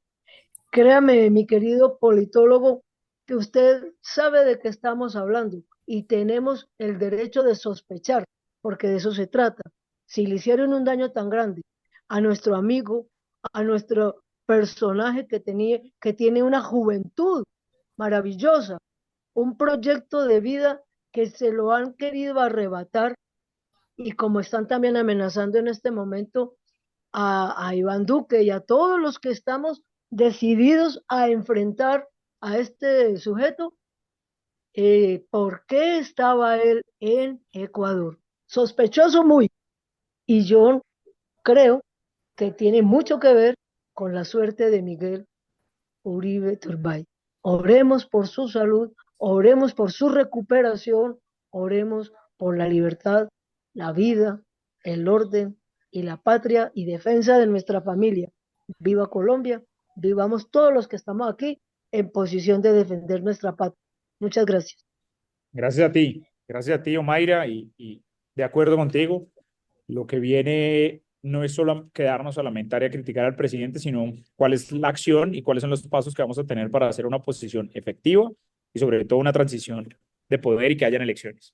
Créame, mi querido politólogo, que usted sabe de qué estamos hablando y tenemos el derecho de sospechar, porque de eso se trata. Si le hicieron un daño tan grande a nuestro amigo, a nuestro personaje que tiene una juventud maravillosa, un proyecto de vida que se lo han querido arrebatar y como están también amenazando en este momento a Iván Duque y a todos los que estamos decididos a enfrentar a este sujeto, ¿por qué estaba él en Ecuador? Sospechoso muy, y yo creo que tiene mucho que ver con la suerte de Miguel Uribe Turbay. Oremos por su salud, oremos por su recuperación, oremos por la libertad, la vida, el orden y la patria y defensa de nuestra familia. Viva Colombia, vivamos todos los que estamos aquí en posición de defender nuestra patria. Muchas gracias. Gracias a ti, Omaira, y de acuerdo contigo, lo que viene no es solo quedarnos a lamentar y a criticar al presidente, sino cuál es la acción y cuáles son los pasos que vamos a tener para hacer una oposición efectiva y sobre todo una transición de poder y que hayan elecciones.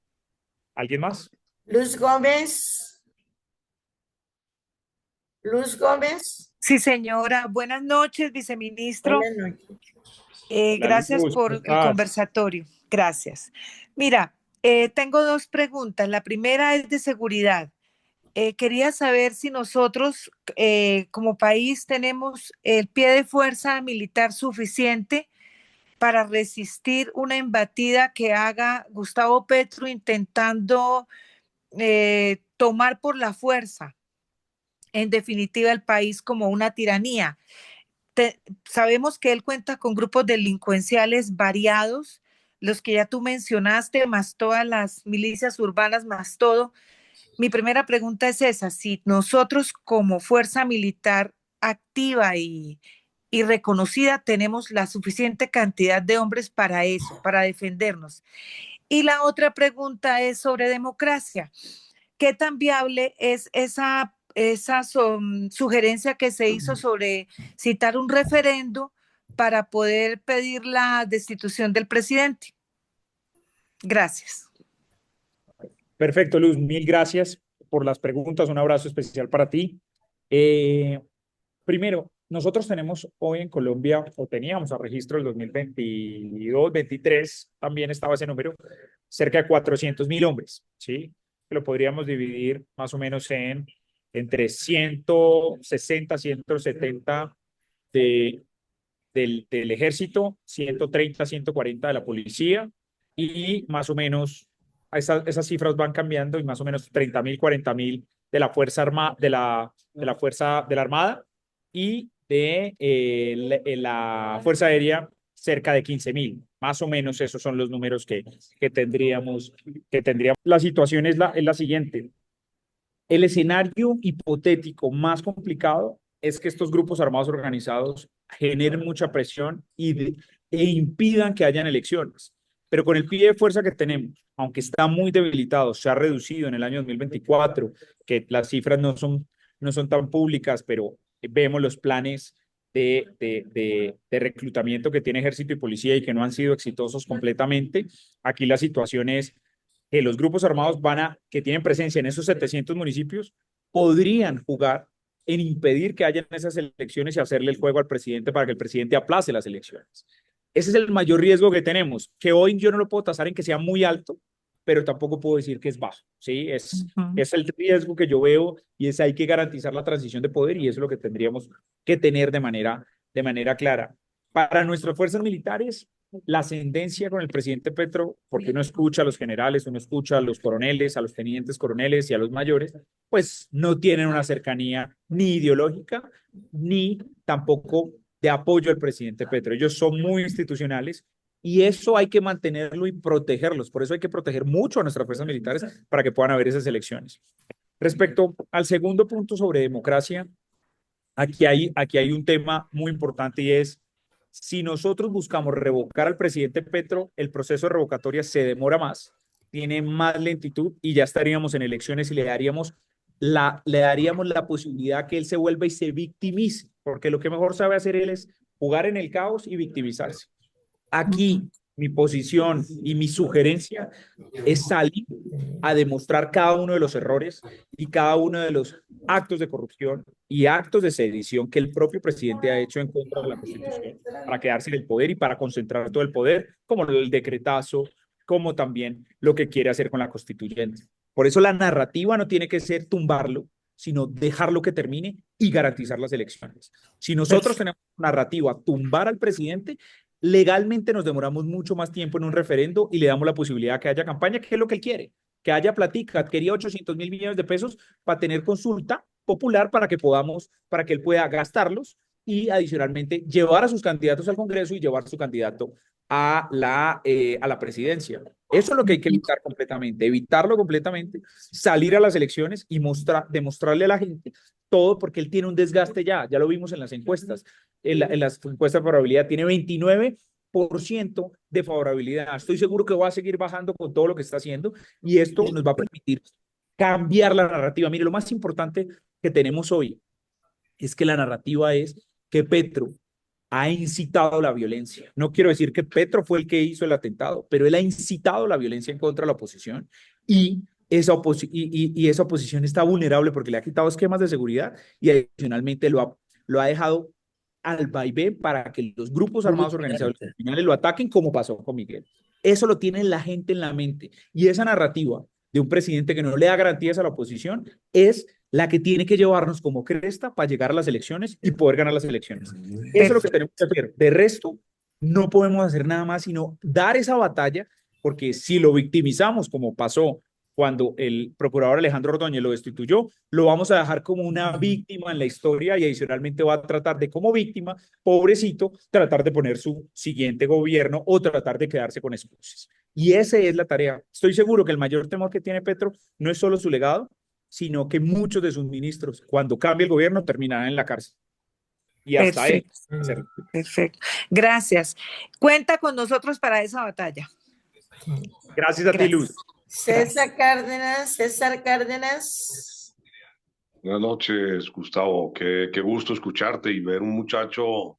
¿Alguien más? Luz Gómez. Luz Gómez. Sí, señora. Buenas noches, viceministro. Buenas noches. Gracias Luz, por ¿cómo el estás? conversatorio. Gracias. Mira, tengo dos preguntas. La primera es de seguridad. Quería saber si nosotros como país tenemos el pie de fuerza militar suficiente para resistir una embatida que haga Gustavo Petro intentando tomar por la fuerza, en definitiva, el país como una tiranía. Sabemos que él cuenta con grupos delincuenciales variados, los que ya tú mencionaste, más todas las milicias urbanas, más todo. Mi primera pregunta es esa: si nosotros como fuerza militar activa y reconocida tenemos la suficiente cantidad de hombres para eso, para defendernos. Y la otra pregunta es sobre democracia. ¿Qué tan viable es esa sugerencia que se hizo sobre citar un referendo para poder pedir la destitución del presidente? Gracias. Perfecto, Luz, mil gracias por las preguntas. Un abrazo especial para ti. Primero, nosotros tenemos hoy en Colombia, o teníamos a registro del 2022, 23, también estaba ese número, cerca de 400.000 hombres, ¿sí? Que lo podríamos dividir más o menos entre 160, 170 del ejército, 130, 140 de la policía, y más o menos esas cifras van cambiando, y más o menos 30.000, 40.000 de la Fuerza Armada, de la Fuerza de la Armada, y de la Fuerza Aérea cerca de 15.000. Más o menos esos son los números que tendríamos. La situación es la siguiente. El escenario hipotético más complicado es que estos grupos armados organizados generen mucha presión e impidan que hayan elecciones. Pero con el pie de fuerza que tenemos, aunque está muy debilitado, se ha reducido en el año 2024, que las cifras no son tan públicas, pero vemos los planes de reclutamiento que tiene ejército y policía y que no han sido exitosos completamente. Aquí la situación es que los grupos armados que tienen presencia en esos 700 municipios podrían jugar en impedir que hayan esas elecciones y hacerle el juego al presidente para que el presidente aplace las elecciones. Ese es el mayor riesgo que tenemos, que hoy yo no lo puedo tasar en que sea muy alto, pero tampoco puedo decir que es bajo, ¿sí? Es el riesgo que yo veo y es hay que garantizar la transición de poder y eso es lo que tendríamos que tener de manera clara. Para nuestras fuerzas militares, la ascendencia con el presidente Petro, porque uno escucha a los generales, uno escucha a los coroneles, a los tenientes coroneles y a los mayores, pues no tienen una cercanía ni ideológica ni tampoco de apoyo al presidente Petro. Ellos son muy institucionales y eso hay que mantenerlo y protegerlos. Por eso hay que proteger mucho a nuestras fuerzas militares para que puedan haber esas elecciones. Respecto al segundo punto sobre democracia, aquí hay un tema muy importante y es, si nosotros buscamos revocar al presidente Petro, el proceso de revocatoria se demora más, tiene más lentitud y ya estaríamos en elecciones y le daríamos la posibilidad que él se vuelva y se victimice, porque lo que mejor sabe hacer él es jugar en el caos y victimizarse. Aquí mi posición y mi sugerencia es salir a demostrar cada uno de los errores y cada uno de los actos de corrupción y actos de sedición que el propio presidente ha hecho en contra de la Constitución para quedarse en el poder y para concentrar todo el poder, como el decretazo, como también lo que quiere hacer con la constituyente. Por eso la narrativa no tiene que ser tumbarlo, sino dejarlo que termine y garantizar las elecciones. Si nosotros tenemos narrativa tumbar al presidente, legalmente nos demoramos mucho más tiempo en un referendo y le damos la posibilidad que haya campaña, que es lo que él quiere, que haya platica. Quería 800.000 millones de pesos para tener consulta popular para que él pueda gastarlos y adicionalmente llevar a sus candidatos al Congreso y llevar a su candidato a la presidencia. Eso es lo que hay que evitarlo completamente, salir a las elecciones y demostrarle a la gente todo, porque él tiene un desgaste ya lo vimos en las encuestas, en las encuestas de favorabilidad, tiene 29% de favorabilidad. Estoy seguro que va a seguir bajando con todo lo que está haciendo y esto nos va a permitir cambiar la narrativa. Mire, lo más importante que tenemos hoy es que la narrativa es que Petro ha incitado la violencia. No quiero decir que Petro fue el que hizo el atentado, pero él ha incitado la violencia en contra de la oposición y esa oposición está vulnerable porque le ha quitado esquemas de seguridad y adicionalmente lo ha dejado al vaivén para que los grupos armados organizados criminales lo ataquen como pasó con Miguel. Eso lo tiene la gente en la mente y esa narrativa de un presidente que no le da garantías a la oposición es la que tiene que llevarnos como cresta para llegar a las elecciones y poder ganar las elecciones. Eso es lo que tenemos que hacer. De resto, no podemos hacer nada más sino dar esa batalla, porque si lo victimizamos, como pasó cuando el procurador Alejandro Ordóñez lo destituyó, lo vamos a dejar como una víctima en la historia y adicionalmente va a tratar de, como víctima, pobrecito, tratar de poner su siguiente gobierno o tratar de quedarse con excusas. Y esa es la tarea. Estoy seguro que el mayor temor que tiene Petro no es solo su legado, sino que muchos de sus ministros, cuando cambie el gobierno, terminarán en la cárcel. Y hasta él. Perfecto. Gracias. Cuenta con nosotros para esa batalla. Gracias a ti, Luz. César Cárdenas. Buenas noches, Gustavo. Qué gusto escucharte y ver un muchacho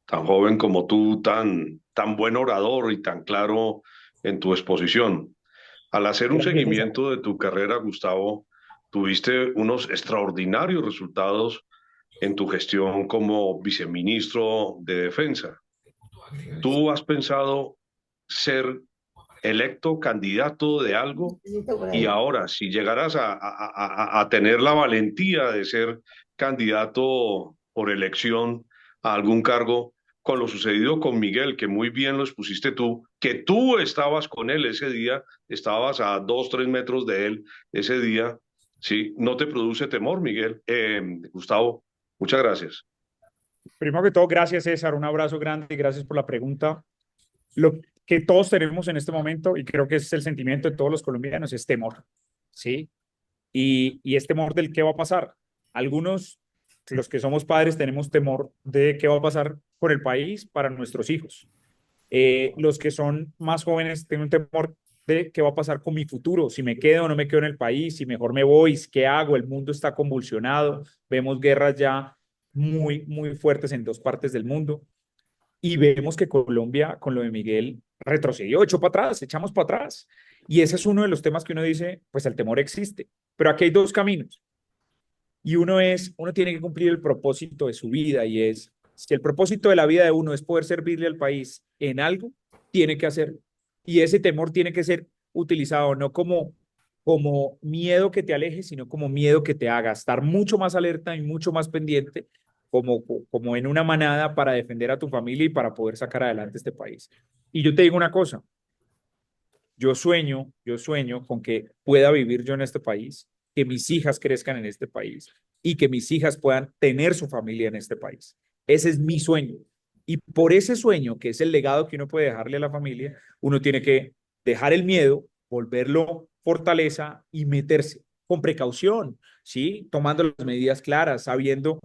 tan joven como tú, tan buen orador y tan claro en tu exposición. Al hacer un seguimiento de tu carrera, Gustavo, tuviste unos extraordinarios resultados en tu gestión como viceministro de Defensa. ¿Tú has pensado ser electo candidato de algo? Y ahora, si llegaras a tener la valentía de ser candidato por elección a algún cargo, con lo sucedido con Miguel, que muy bien lo expusiste tú, que tú estabas con él ese día, estabas a 2-3 metros de él ese día, ¿sí? ¿No te produce temor, Miguel? Gustavo, muchas gracias. Primero que todo, gracias, César. Un abrazo grande y gracias por la pregunta. Lo que todos tenemos en este momento, y creo que es el sentimiento de todos los colombianos, es temor, ¿sí? Y es temor del qué va a pasar. Algunos, los que somos padres, tenemos temor de qué va a pasar con el país para nuestros hijos. Los que son más jóvenes tienen un temor de qué va a pasar con mi futuro, si me quedo o no me quedo en el país, si mejor me voy, qué hago, el mundo está convulsionado, vemos guerras ya muy, muy fuertes en dos partes del mundo. Y vemos que Colombia, con lo de Miguel, retrocedió, echó para atrás, echamos para atrás. Y ese es uno de los temas que uno dice, pues el temor existe. Pero aquí hay dos caminos. Y uno tiene que cumplir el propósito de su vida y es, si el propósito de la vida de uno es poder servirle al país en algo, tiene que hacerlo. Y ese temor tiene que ser utilizado no como miedo que te aleje, sino como miedo que te haga estar mucho más alerta y mucho más pendiente, como en una manada para defender a tu familia y para poder sacar adelante este país. Y yo te digo una cosa, yo sueño con que pueda vivir yo en este país, que mis hijas crezcan en este país y que mis hijas puedan tener su familia en este país. Ese es mi sueño. Y por ese sueño, que es el legado que uno puede dejarle a la familia, uno tiene que dejar el miedo, volverlo fortaleza y meterse con precaución, ¿sí? Tomando las medidas claras, sabiendo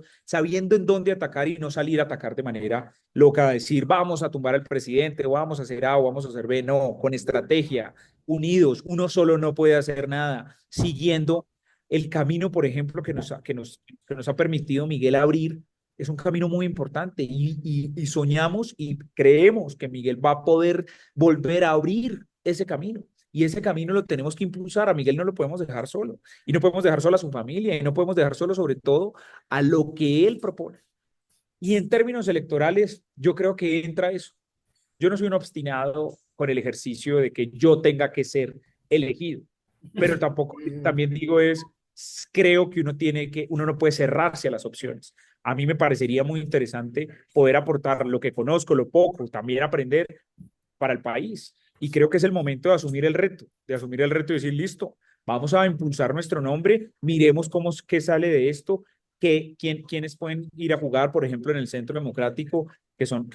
en dónde atacar y no salir a atacar de manera loca, decir, vamos a tumbar al presidente, o vamos a hacer A o vamos a hacer B. No, con estrategia, unidos, uno solo no puede hacer nada, siguiendo el camino, por ejemplo, que nos ha permitido Miguel abrir. Es un camino muy importante y soñamos y creemos que Miguel va a poder volver a abrir ese camino. Y ese camino lo tenemos que impulsar. A Miguel no lo podemos dejar solo. Y no podemos dejar solo a su familia. Y no podemos dejar solo, sobre todo, a lo que él propone. Y en términos electorales, yo creo que entra eso. Yo no soy un obstinado con el ejercicio de que yo tenga que ser elegido. Pero tampoco, también digo creo que uno no puede cerrarse a las opciones. A mí me parecería muy interesante poder aportar lo que conozco, lo poco, también aprender para el país. Y creo que es el momento de asumir el reto y decir, listo, vamos a impulsar nuestro nombre, miremos qué sale de esto, quiénes pueden ir a jugar, por ejemplo, en el Centro Democrático, que son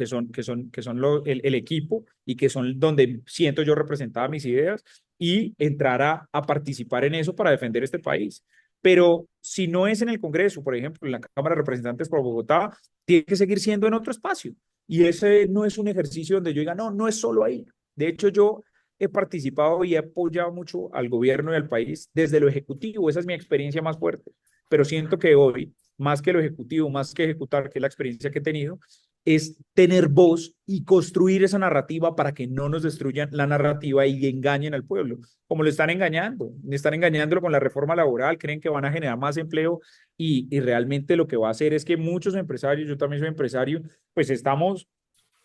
el equipo y que son donde siento yo representada mis ideas y entrar a participar en eso para defender este país. Pero si no es en el Congreso, por ejemplo, en la Cámara de Representantes por Bogotá, tiene que seguir siendo en otro espacio. Y ese no es un ejercicio donde yo diga, no, no es solo ahí. De hecho, yo he participado y he apoyado mucho al gobierno y al país desde lo ejecutivo. Esa es mi experiencia más fuerte. Pero siento que hoy, más que lo ejecutivo, más que ejecutar, que es la experiencia que he tenido, es tener voz y construir esa narrativa para que no nos destruyan la narrativa y engañen al pueblo, como lo están engañándolo con la reforma laboral, creen que van a generar más empleo y realmente lo que va a hacer es que muchos empresarios, yo también soy empresario, pues estamos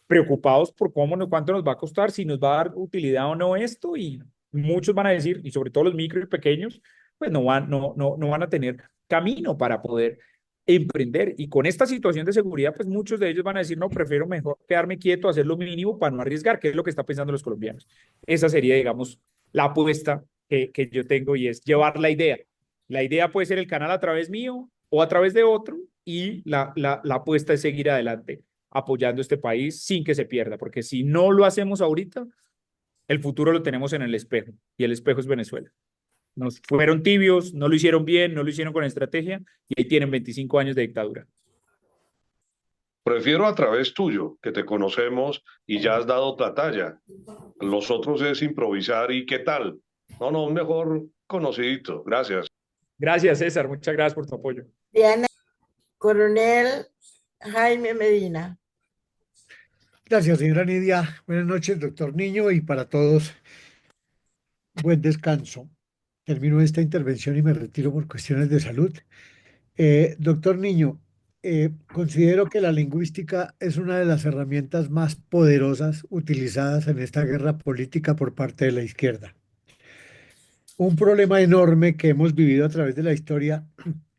preocupados por cuánto nos va a costar, si nos va a dar utilidad o no esto, y muchos van a decir, y sobre todo los micro y pequeños, pues no van a tener camino para poder emprender. Y con esta situación de seguridad, pues muchos de ellos van a decir, no, prefiero mejor quedarme quieto, hacer lo mínimo para no arriesgar, que es lo que están pensando los colombianos. Esa sería, digamos, la apuesta que yo tengo y es llevar la idea. La idea puede ser el canal a través mío o a través de otro y la apuesta es seguir adelante apoyando este país sin que se pierda, porque si no lo hacemos ahorita, el futuro lo tenemos en el espejo y el espejo es Venezuela. Nos fueron tibios, no lo hicieron bien, no lo hicieron con estrategia y ahí tienen 25 años de dictadura. Prefiero a través tuyo, que te conocemos y ya has dado la talla. Los otros es improvisar y qué tal. No, no, mejor conocidito. Gracias. Gracias, César. Muchas gracias por tu apoyo. Diana, Coronel Jaime Medina. Gracias, señora Nidia. Buenas noches, doctor Niño, y para todos, buen descanso. Termino esta intervención y me retiro por cuestiones de salud. Doctor Niño, considero que la lingüística es una de las herramientas más poderosas utilizadas en esta guerra política por parte de la izquierda. Un problema enorme que hemos vivido a través de la historia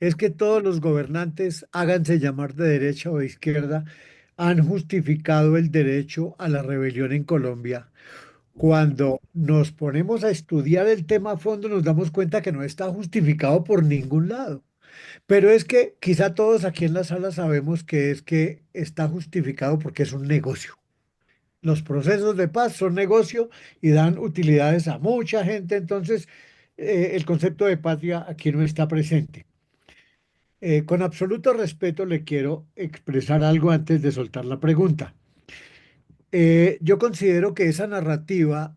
es que todos los gobernantes, háganse llamar de derecha o de izquierda, han justificado el derecho a la rebelión en Colombia. Cuando nos ponemos a estudiar el tema a fondo, nos damos cuenta que no está justificado por ningún lado. Pero es que quizá todos aquí en la sala sabemos que es que está justificado porque es un negocio. Los procesos de paz son negocio y dan utilidades a mucha gente, entonces el concepto de patria aquí no está presente. Con absoluto respeto le quiero expresar algo antes de soltar la pregunta. Yo considero que esa narrativa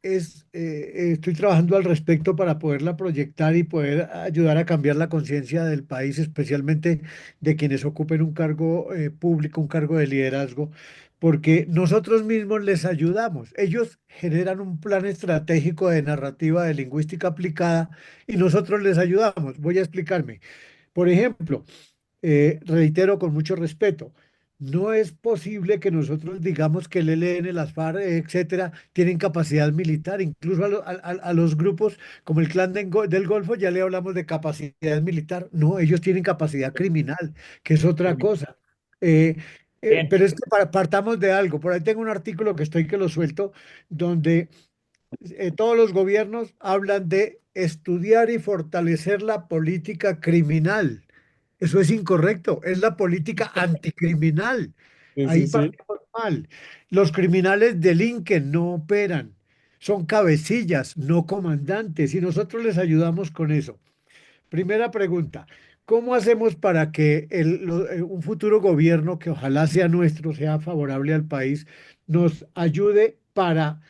estoy trabajando al respecto para poderla proyectar y poder ayudar a cambiar la conciencia del país, especialmente de quienes ocupen un cargo público, un cargo de liderazgo, porque nosotros mismos les ayudamos. Ellos generan un plan estratégico de narrativa de lingüística aplicada y nosotros les ayudamos. Voy a explicarme. Por ejemplo, reitero con mucho respeto, no es posible que nosotros digamos que el ELN, las FARC, etcétera, tienen capacidad militar. Incluso a los grupos como el Clan del Golfo ya le hablamos de capacidad militar. No, ellos tienen capacidad criminal, que es otra cosa. Eh, Bien, pero es que partamos de algo. Por ahí tengo un artículo que estoy que lo suelto, donde todos los gobiernos hablan de estudiar y fortalecer la política criminal. Eso es incorrecto, es la política anticriminal. sí, sí, Ahí sí. partimos mal. Los criminales delinquen, no operan. Son cabecillas, no comandantes, y nosotros les ayudamos con eso. Primera pregunta, ¿cómo hacemos para que un futuro gobierno, que ojalá sea nuestro, sea favorable al país, nos ayude para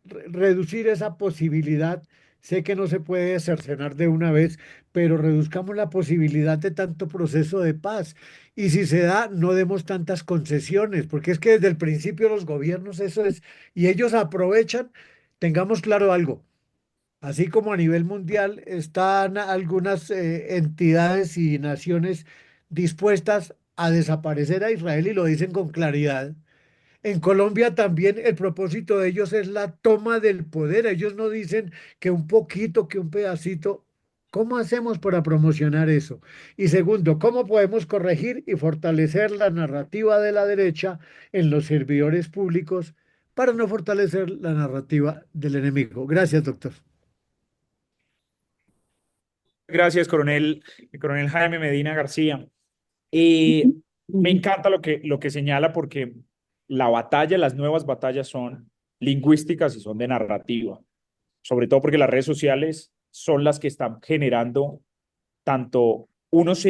reducir esa posibilidad? Sé que no se puede cercenar de una vez, pero reduzcamos la posibilidad de tanto proceso de paz. Y si se da, no demos tantas concesiones, porque es que desde el principio los gobiernos eso es, y ellos aprovechan, tengamos claro algo. Así como a nivel mundial están algunas entidades y naciones dispuestas a desaparecer a Israel y lo dicen con claridad. En Colombia también el propósito de ellos es la toma del poder. Ellos no dicen que un poquito, que un pedacito. ¿Cómo hacemos para promocionar eso? Y segundo, ¿cómo podemos corregir y fortalecer la narrativa de la derecha en los servidores públicos para no fortalecer la narrativa del enemigo? Gracias, doctor. Gracias, coronel Jaime Medina García. Me encanta lo que señala porque la batalla, las nuevas batallas son lingüísticas y son de narrativa, sobre todo porque las redes sociales son las que están generando tanto unos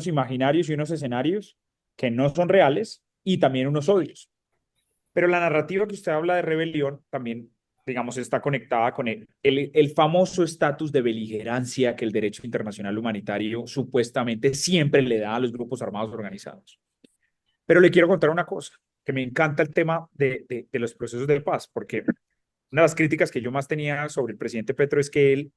imaginarios y unos escenarios que no son reales y también unos odios. Pero la narrativa que usted habla de rebelión también, digamos, está conectada con el famoso estatus de beligerancia que el derecho internacional humanitario supuestamente siempre le da a los grupos armados organizados. Pero le quiero contar una cosa, que me encanta el tema de los procesos de paz, porque una de las críticas que yo más tenía sobre el presidente Petro es que él,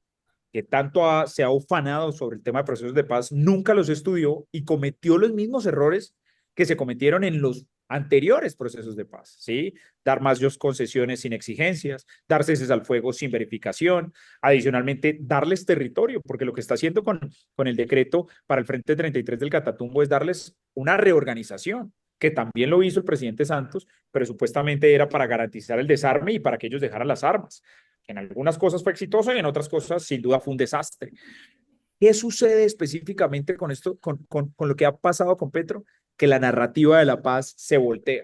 que tanto se ha ufanado sobre el tema de procesos de paz, nunca los estudió y cometió los mismos errores que se cometieron en los anteriores procesos de paz, ¿sí? Dar más concesiones sin exigencias, dar ceses al fuego sin verificación, adicionalmente darles territorio, porque lo que está haciendo con el decreto para el Frente 33 del Catatumbo es darles una reorganización, que también lo hizo el presidente Santos, pero supuestamente era para garantizar el desarme y para que ellos dejaran las armas. En algunas cosas fue exitoso y en otras cosas sin duda fue un desastre. ¿Qué sucede específicamente con esto, con lo que ha pasado con Petro? Que la narrativa de la paz se voltea.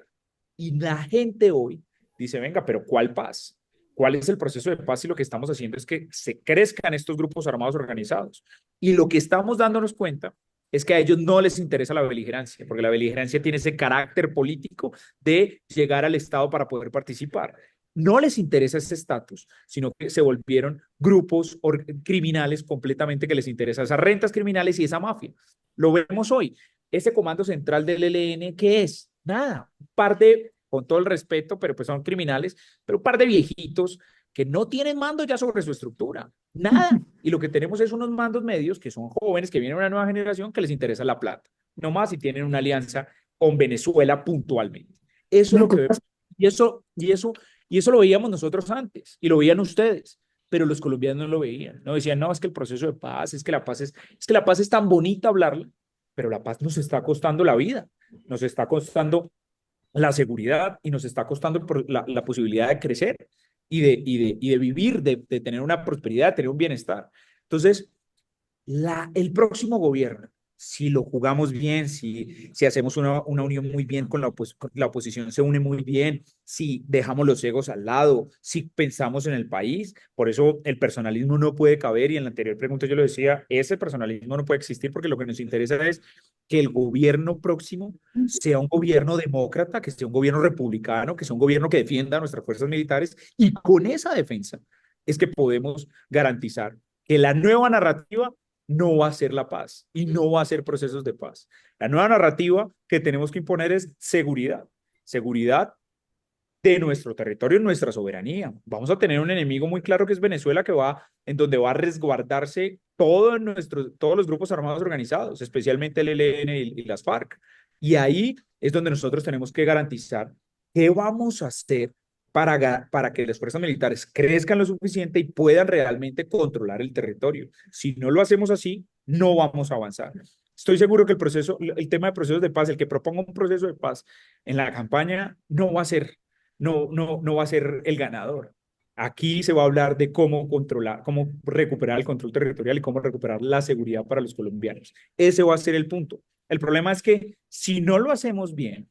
Y la gente hoy dice, venga, pero ¿cuál paz? ¿Cuál es el proceso de paz? Y lo que estamos haciendo es que se crezcan estos grupos armados organizados. Y lo que estamos dándonos cuenta es que a ellos no les interesa la beligerancia, porque la beligerancia tiene ese carácter político de llegar al Estado para poder participar. No les interesa ese estatus, sino que se volvieron grupos criminales completamente que les interesa esas rentas criminales y esa mafia. Lo vemos hoy. Ese comando central del ELN, ¿qué es? Nada, un par de, con todo el respeto, pero pues son criminales, pero un par de viejitos que no tienen mando ya sobre su estructura. Nada. Y lo que tenemos es unos mandos medios que son jóvenes, que vienen de una nueva generación que les interesa la plata. No más si tienen una alianza con Venezuela puntualmente. Eso es lo que vemos. Y eso lo veíamos nosotros antes y lo veían ustedes, pero los colombianos no lo veían. No decían, no, es que el proceso de paz, es que la paz es que la paz es tan bonita hablarla, pero la paz nos está costando la vida, nos está costando la seguridad y nos está costando la posibilidad de crecer y de vivir, de tener una prosperidad, de tener un bienestar. Entonces, el próximo gobierno, si lo jugamos bien, si hacemos una unión muy bien con la oposición, se une muy bien, si dejamos los egos al lado, si pensamos en el país, por eso el personalismo no puede caber y en la anterior pregunta yo lo decía, ese personalismo no puede existir porque lo que nos interesa es que el gobierno próximo sea un gobierno demócrata, que sea un gobierno republicano, que sea un gobierno que defienda a nuestras fuerzas militares y con esa defensa es que podemos garantizar que la nueva narrativa no va a ser la paz y no va a ser procesos de paz. La nueva narrativa que tenemos que imponer es seguridad. Seguridad de nuestro territorio, nuestra soberanía. Vamos a tener un enemigo muy claro que es Venezuela, en donde va a resguardarse todos los grupos armados organizados, especialmente el ELN y las FARC. Y ahí es donde nosotros tenemos que garantizar qué vamos a hacer para que las fuerzas militares crezcan lo suficiente y puedan realmente controlar el territorio. Si no lo hacemos así, no vamos a avanzar. Estoy seguro que el tema de procesos de paz, el que proponga un proceso de paz en la campaña no va a ser el ganador. Aquí se va a hablar de cómo controlar, cómo recuperar el control territorial y cómo recuperar la seguridad para los colombianos. Ese va a ser el punto. El problema es que si no lo hacemos bien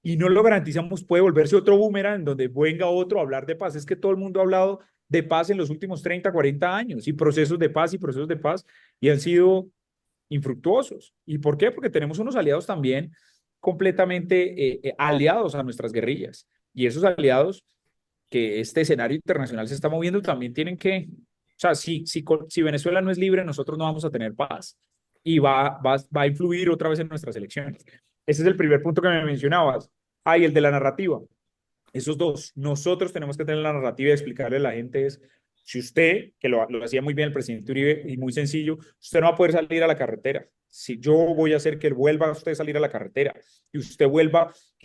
y no lo garantizamos, puede volverse otro boomerang en donde venga otro a hablar de paz. Es que todo el mundo ha hablado de paz en los últimos 30, 40 años y procesos de paz y han sido infructuosos. ¿Y por qué? Porque tenemos unos aliados también completamente aliados a nuestras guerrillas. Y esos aliados que este escenario internacional se está moviendo también tienen que, o sea, si Venezuela no es libre, nosotros no vamos a tener paz y va a influir otra vez en nuestras elecciones. Ese es el primer punto que me mencionabas. Ah, y el de la narrativa. Esos dos, nosotros tenemos que tener la narrativa y explicarle a la gente es, si usted, que lo hacía muy bien el presidente Uribe y muy sencillo, usted no va a poder salir a la carretera. Si yo voy a hacer que vuelva a usted salir a la carretera y usted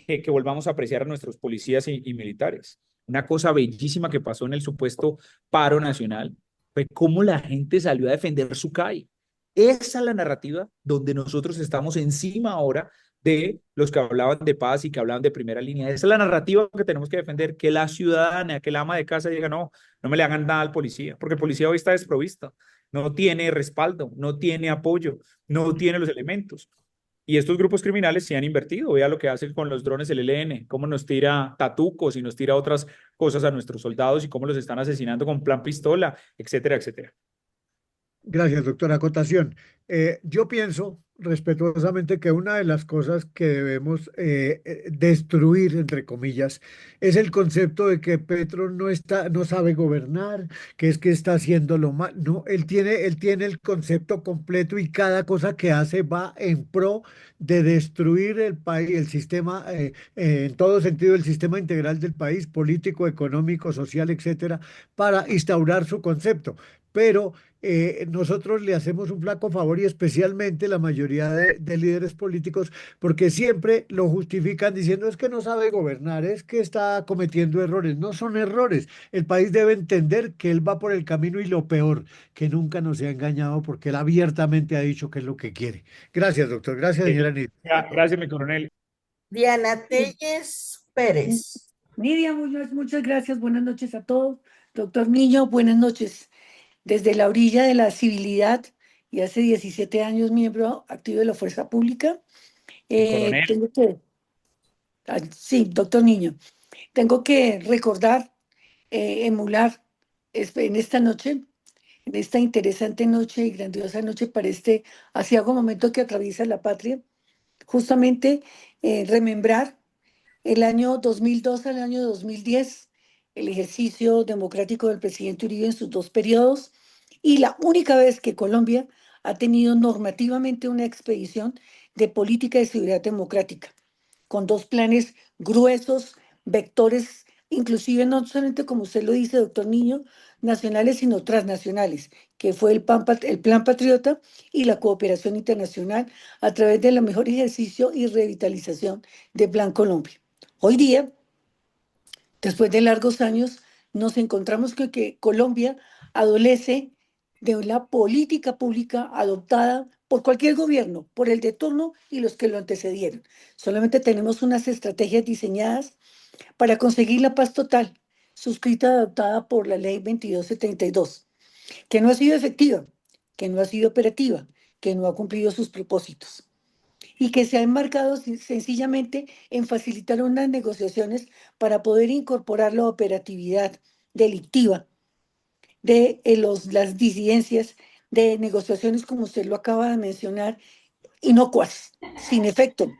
que volvamos a apreciar a nuestros policías y militares. Una cosa bellísima que pasó en el supuesto paro nacional fue cómo la gente salió a defender su CAI. Esa es la narrativa donde nosotros estamos encima ahora de los que hablaban de paz y que hablaban de primera línea. Esa es la narrativa que tenemos que defender, que la ciudadana, que la ama de casa diga, no me le hagan nada al policía, porque el policía hoy está desprovista, no tiene respaldo, no tiene apoyo, no tiene los elementos. Y estos grupos criminales se han invertido. Vea lo que hacen con los drones el ELN, cómo nos tira tatucos y nos tira otras cosas a nuestros soldados y cómo los están asesinando con plan pistola, etcétera, etcétera. Gracias, doctora. Acotación. Yo pienso respetuosamente que una de las cosas que debemos destruir, entre comillas, es el concepto de que Petro no sabe gobernar, que está haciendo lo mal. No, él tiene el concepto completo y cada cosa que hace va en pro de destruir el país, el sistema, en todo sentido, el sistema integral del país, político, económico, social, etcétera, para instaurar su concepto. Pero nosotros le hacemos un flaco favor y especialmente la mayoría de líderes políticos porque siempre lo justifican diciendo es que no sabe gobernar, es que está cometiendo errores. No son errores. El país debe entender que él va por el camino y lo peor, que nunca nos ha engañado porque él abiertamente ha dicho que es lo que quiere. Gracias, doctor. Gracias, señora Nidia. Gracias, mi coronel. Diana Telles Pérez. Nidia Muñoz, muchas gracias. Buenas noches a todos. Doctor Niño, buenas noches. Desde la orilla de la civilidad y hace 17 años miembro activo de la Fuerza Pública, Coronel. sí, doctor Niño, tengo que recordar, emular en esta noche, en esta interesante noche y grandiosa noche para este aciago momento que atraviesa la patria, justamente remembrar el año 2002 al año 2010, el ejercicio democrático del presidente Uribe en sus dos periodos y la única vez que Colombia ha tenido normativamente una expedición de política de seguridad democrática, con dos planes gruesos, vectores, inclusive no solamente como usted lo dice, doctor Niño, nacionales, sino transnacionales, que fue el Plan Patriota y la cooperación internacional a través del mejor ejercicio y revitalización de Plan Colombia. Hoy día, después de largos años, nos encontramos con que Colombia adolece de una política pública adoptada por cualquier gobierno, por el de turno y los que lo antecedieron. Solamente tenemos unas estrategias diseñadas para conseguir la paz total, suscrita y adoptada por la Ley 2272, que no ha sido efectiva, que no ha sido operativa, que no ha cumplido sus propósitos y que se ha enmarcado sencillamente en facilitar unas negociaciones para poder incorporar la operatividad delictiva de las disidencias de negociaciones, como usted lo acaba de mencionar, inocuas, sin efecto,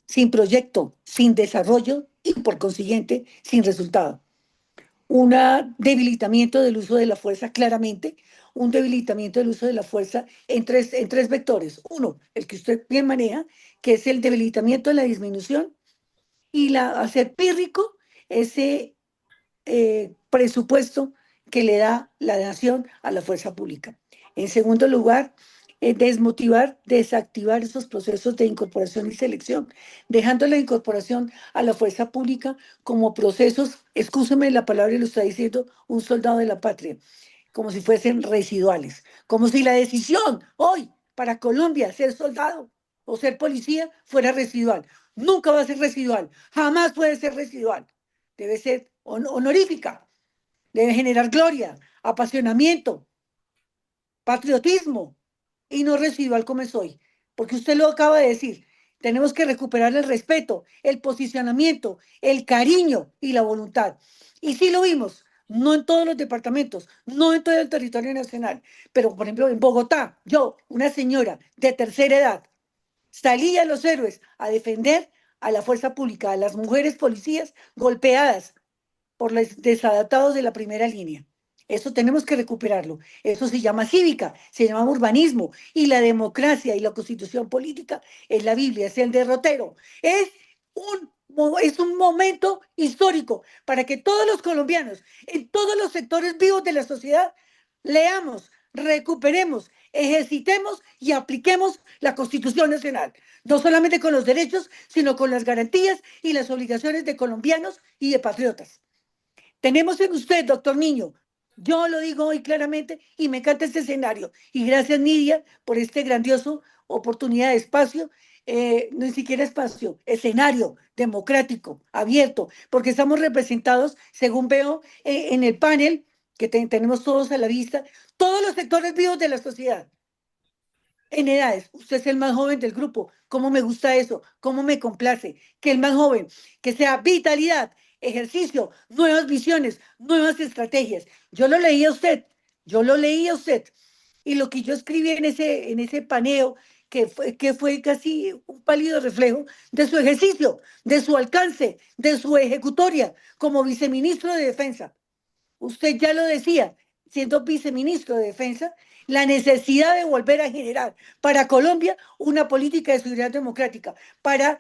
sin proyecto, sin desarrollo y por consiguiente sin resultado. Un debilitamiento del uso de la fuerza, claramente, un debilitamiento del uso de la fuerza en tres vectores. Uno, el que usted bien maneja, que es el debilitamiento de la disminución y hacer pírrico ese presupuesto que le da la nación a la fuerza pública. En segundo lugar, desmotivar, desactivar esos procesos de incorporación y selección, dejando la incorporación a la fuerza pública como procesos, excúseme la palabra, lo está diciendo un soldado de la patria, como si fuesen residuales, como si la decisión hoy para Colombia ser soldado o ser policía fuera residual. Nunca va a ser residual, jamás puede ser residual. Debe ser honorífica, debe generar gloria, apasionamiento, patriotismo y no residual como es hoy. Porque usted lo acaba de decir, tenemos que recuperar el respeto, el posicionamiento, el cariño y la voluntad. Y sí lo vimos, no en todos los departamentos, no en todo el territorio nacional, pero por ejemplo en Bogotá, yo, una señora de tercera edad, salí a los héroes a defender a la fuerza pública, a las mujeres policías golpeadas por los desadaptados de la primera línea. Eso tenemos que recuperarlo. Eso se llama cívica, se llama urbanismo. Y la democracia y la constitución política es la Biblia, es el derrotero. Es un momento histórico para que todos los colombianos, en todos los sectores vivos de la sociedad, leamos, recuperemos, ejercitemos y apliquemos la Constitución Nacional, no solamente con los derechos, sino con las garantías y las obligaciones de colombianos y de patriotas. Tenemos en usted, doctor Niño, yo lo digo hoy claramente y me encanta este escenario. Y gracias, Nidia, por este grandioso oportunidad de espacio, no ni siquiera espacio, escenario democrático, abierto, porque estamos representados, según veo en el panel que tenemos todos a la vista, todos los sectores vivos de la sociedad. En edades, usted es el más joven del grupo, cómo me gusta eso, cómo me complace, que el más joven, que sea vitalidad, ejercicio, nuevas visiones, nuevas estrategias. Yo lo leí a usted, yo lo leí a usted. Y lo que yo escribí en ese paneo, que fue casi un pálido reflejo de su ejercicio, de su alcance, de su ejecutoria como viceministro de Defensa. Usted ya lo decía, siendo viceministro de Defensa, la necesidad de volver a generar para Colombia una política de seguridad democrática, para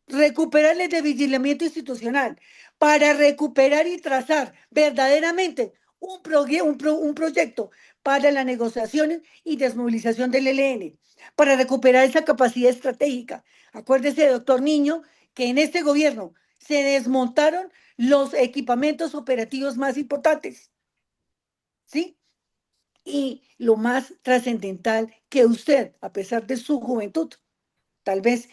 recuperar el desvigilamiento institucional, para recuperar y trazar verdaderamente un proyecto para las negociaciones y desmovilización del ELN, para recuperar esa capacidad estratégica. Acuérdese, doctor Niño, que en este gobierno se desmontaron los equipamientos operativos más importantes, ¿sí? Y lo más trascendental, que usted, a pesar de su juventud, tal vez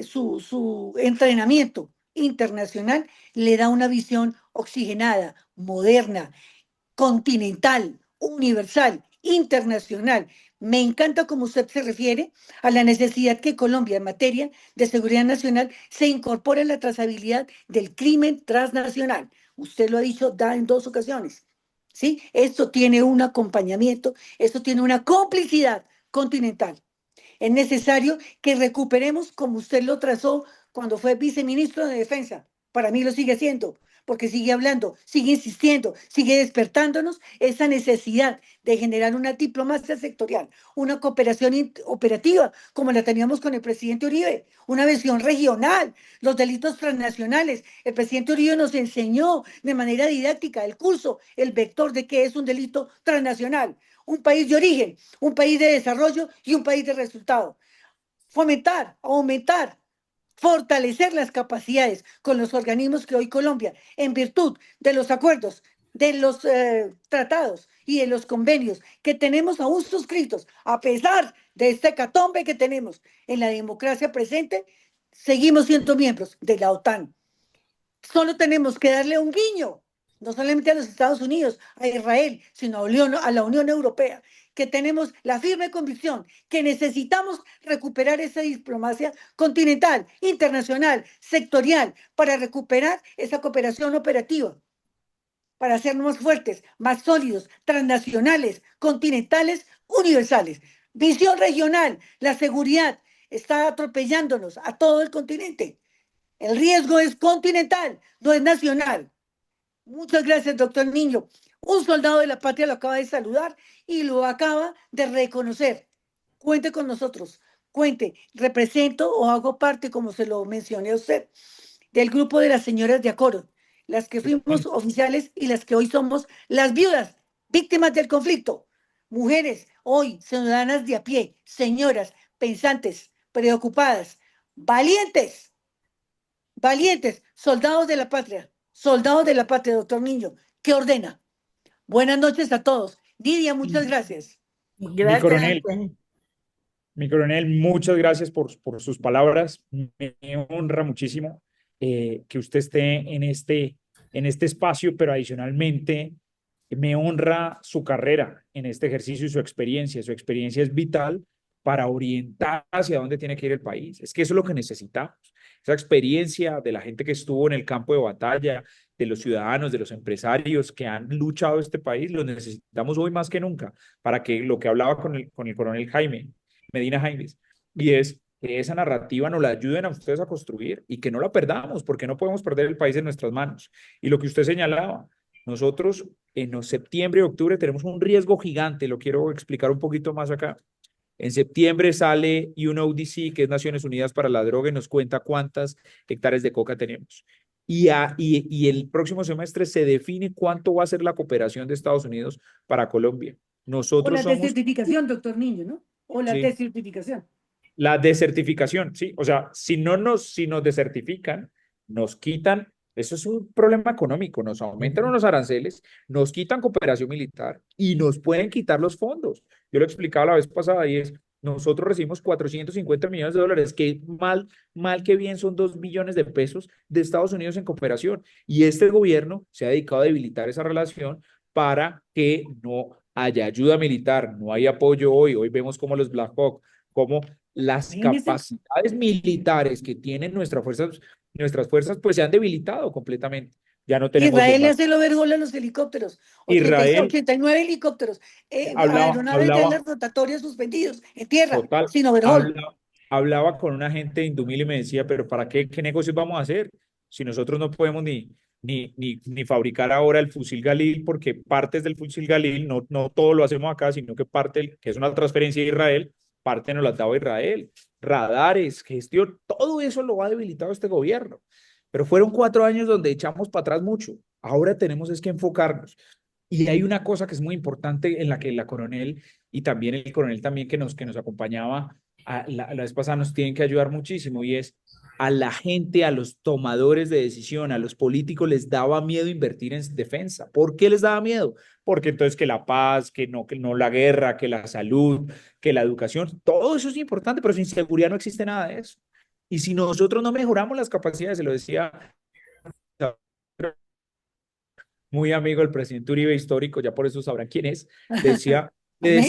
su entrenamiento internacional, le da una visión oxigenada, moderna, continental, universal, internacional. Me encanta cómo usted se refiere a la necesidad que Colombia en materia de seguridad nacional se incorpore a la trazabilidad del crimen transnacional. Usted lo ha dicho en 2 ocasiones. ¿Sí? Esto tiene un acompañamiento, esto tiene una complicidad continental. Es necesario que recuperemos, como usted lo trazó cuando fue viceministro de Defensa. Para mí lo sigue siendo, porque sigue hablando, sigue insistiendo, sigue despertándonos esa necesidad de generar una diplomacia sectorial, una cooperación operativa, como la teníamos con el presidente Uribe, una visión regional, los delitos transnacionales. El presidente Uribe nos enseñó de manera didáctica el curso, el vector de qué es un delito transnacional, un país de origen, un país de desarrollo y un país de resultado. Fomentar, aumentar, fortalecer las capacidades con los organismos que hoy Colombia, en virtud de los acuerdos, de los tratados y de los convenios que tenemos aún suscritos, a pesar de este hecatombe que tenemos en la democracia presente, seguimos siendo miembros de la OTAN. Solo tenemos que darle un guiño, no solamente a los Estados Unidos, a Israel, sino a la Unión Europea, que tenemos la firme convicción que necesitamos recuperar esa diplomacia continental, internacional, sectorial, para recuperar esa cooperación operativa, para hacernos más fuertes, más sólidos, transnacionales, continentales, universales. Visión regional, la seguridad está atropellándonos a todo el continente. El riesgo es continental, no es nacional. Muchas gracias, doctor Niño. Un soldado de la patria lo acaba de saludar y lo acaba de reconocer. Cuente con nosotros, cuente. Represento o hago parte, como se lo mencioné a usted, del grupo de las señoras de Acoro. las que fuimos oficiales y las que hoy somos las viudas, víctimas del conflicto. Mujeres, hoy ciudadanas de a pie, señoras, pensantes, preocupadas, valientes, valientes, soldados de la patria, doctor Niño, ¿qué ordena? Buenas noches a todos. Lidia, muchas gracias. Mi Gracias. coronel, mi coronel, muchas gracias por sus palabras. Me honra muchísimo que usted esté en este espacio, pero adicionalmente me honra su carrera en este ejercicio y su experiencia. Su experiencia es vital para orientar hacia dónde tiene que ir el país. Es que eso es lo que necesitamos. Esa experiencia de la gente que estuvo en el campo de batalla, de los ciudadanos, de los empresarios que han luchado este país, lo necesitamos hoy más que nunca para que lo que hablaba con el coronel Jaime Medina Jaimes, y es que esa narrativa nos la ayuden a ustedes a construir y que no la perdamos, porque no podemos perder el país en nuestras manos. Y lo que usted señalaba, nosotros en septiembre y octubre tenemos un riesgo gigante, lo quiero explicar un poquito más acá. En septiembre sale UNODC, que es Naciones Unidas para la Droga, y nos cuenta cuántas hectáreas de coca tenemos. Y el próximo semestre se define cuánto va a ser la cooperación de Estados Unidos para Colombia. O Nosotros la somos... desertificación, doctor Niño, ¿no? O la Sí. desertificación. La desertificación, sí. O sea, si nos desertifican, nos quitan, eso es un problema económico, nos aumentan unos aranceles, nos quitan cooperación militar y nos pueden quitar los fondos. Yo lo explicaba la vez pasada y es, nosotros recibimos 450 millones de dólares, que mal que bien son 2 billones de pesos de Estados Unidos en cooperación. Y este gobierno se ha dedicado a debilitar esa relación para que no haya ayuda militar, no hay apoyo hoy. Hoy vemos como los Black Hawk, como las Imagínese. capacidades militares que tienen nuestras fuerzas pues se han debilitado completamente. Ya no tenemos Israel le bombarderos. hace el overhaul a los helicópteros. Israel 89 helicópteros. Aeronaves de alas rotatorias suspendidos en tierra, total, sin overhaul. hablaba con un agente de Indumil y me decía, pero ¿para qué negocios vamos a hacer? Si nosotros no podemos ni fabricar ahora el fusil Galil, porque partes del fusil Galil, no todo lo hacemos acá, sino que parte, que es una transferencia de Israel, parte nos la daba Israel. Radares, gestión, todo eso lo ha debilitado este gobierno. Pero fueron 4 años donde echamos para atrás mucho. Ahora tenemos es que enfocarnos. Y hay una cosa que es muy importante en la que la coronel y también el coronel también que nos acompañaba la vez pasada nos tienen que ayudar muchísimo, y es a la gente, a los tomadores de decisión, a los políticos les daba miedo invertir en defensa. ¿Por qué les daba miedo? Porque entonces que la paz, que no la guerra, que la salud, que la educación, todo eso es importante, pero sin seguridad no existe nada de eso. Y si nosotros no mejoramos las capacidades, se lo decía muy amigo del presidente Uribe, histórico, ya por eso sabrán quién es, decía, le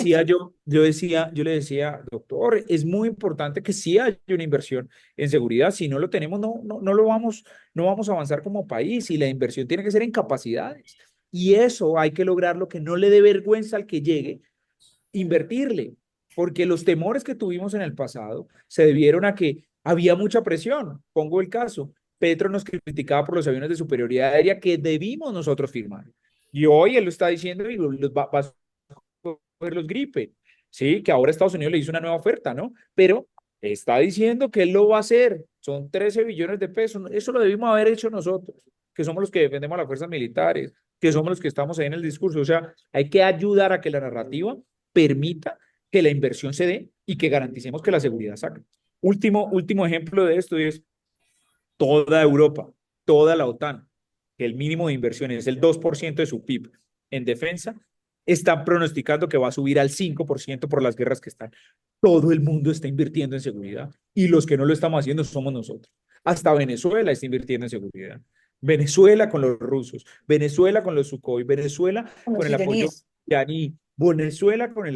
decía, doctor, es muy importante que sí haya una inversión en seguridad. Si no lo tenemos, no vamos a avanzar como país, y la inversión tiene que ser en capacidades. Y eso hay que lograrlo, que no le dé vergüenza al que llegue invertirle, porque los temores que tuvimos en el pasado se debieron a que había mucha presión. Pongo el caso, Petro nos criticaba por los aviones de superioridad aérea que debimos nosotros firmar. Y hoy él lo está diciendo y va a coger los Gripen, ¿sí? Que ahora Estados Unidos le hizo una nueva oferta, ¿no? Pero está diciendo que él lo va a hacer. Son 13 billones de pesos. Eso lo debimos haber hecho nosotros, que somos los que defendemos las fuerzas militares, que somos los que estamos ahí en el discurso. O sea, hay que ayudar a que la narrativa permita que la inversión se dé y que garanticemos que la seguridad saque. Último ejemplo de esto es toda Europa, toda la OTAN, que el mínimo de inversión es el 2% de su PIB en defensa, están pronosticando que va a subir al 5% por las guerras que están. Todo el mundo está invirtiendo en seguridad, y los que no lo estamos haciendo somos nosotros. Hasta Venezuela está invirtiendo en seguridad. Venezuela con los rusos, Venezuela con los Sukhoi, Venezuela con el apoyo iraní, Venezuela con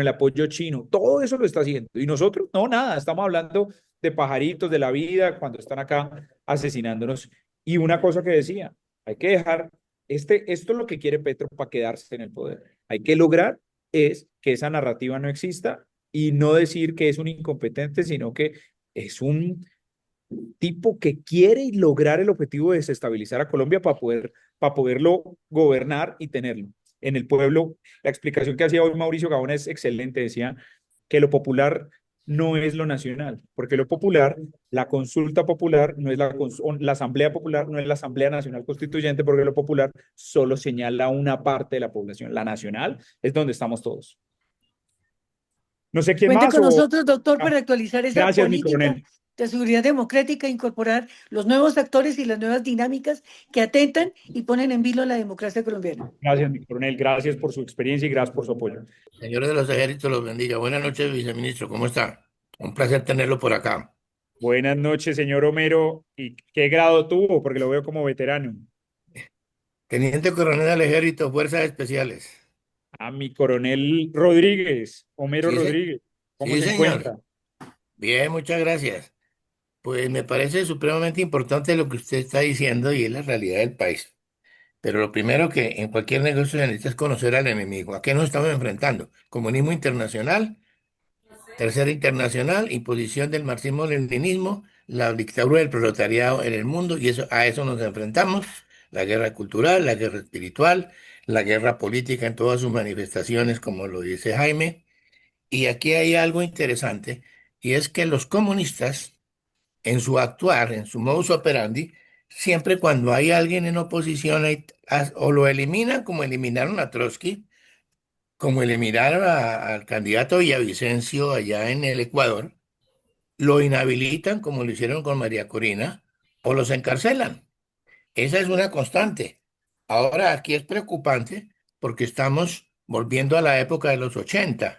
el apoyo chino. Todo eso lo está haciendo. Y nosotros, no, nada, estamos hablando de pajaritos de la vida cuando están acá asesinándonos. Y una cosa que decía, hay que dejar, esto es lo que quiere Petro para quedarse en el poder. Hay que lograr es que esa narrativa no exista, y no decir que es un incompetente, sino que es un tipo que quiere lograr el objetivo de desestabilizar a Colombia para poderlo gobernar y tenerlo. En el pueblo, la explicación que hacía hoy Mauricio Gabón es excelente. Decía que lo popular no es lo nacional, porque lo popular, la consulta popular no es la asamblea popular, no es la Asamblea Nacional Constituyente, porque lo popular solo señala una parte de la población. La nacional es donde estamos todos. No sé quién Cuente más con o... nosotros, doctor, Ah, para actualizar esa gracias, mi política coronel. de seguridad democrática, incorporar los nuevos actores y las nuevas dinámicas que atentan y ponen en vilo la democracia colombiana. Gracias, mi coronel. Gracias por su experiencia y gracias por su apoyo. Señor de los ejércitos, los bendiga. Buenas noches, viceministro. ¿Cómo está? Un placer tenerlo por acá. Buenas noches, señor Homero. ¿Y qué grado tuvo? Porque lo veo como veterano. Teniente coronel del ejército, Fuerzas Especiales. A mi coronel Rodríguez, Homero Sí, Rodríguez. ¿Cómo sí, se señor. encuentra? Bien, muchas gracias. Pues me parece supremamente importante lo que usted está diciendo y es la realidad del país. Pero lo primero que en cualquier negocio se necesita es conocer al enemigo. ¿A qué nos estamos enfrentando? Comunismo internacional, tercera internacional, imposición del marxismo-leninismo, la dictadura del proletariado en el mundo, y a eso nos enfrentamos. La guerra cultural, la guerra espiritual, la guerra política en todas sus manifestaciones, como lo dice Jaime. Y aquí hay algo interesante, y es que los comunistas, en su actuar, en su modus operandi, siempre cuando hay alguien en oposición, o lo eliminan como eliminaron a Trotsky, como eliminaron al candidato Villavicencio allá en el Ecuador, lo inhabilitan como lo hicieron con María Corina, o los encarcelan. Esa es una constante. Ahora aquí es preocupante porque estamos volviendo a la época de los 80,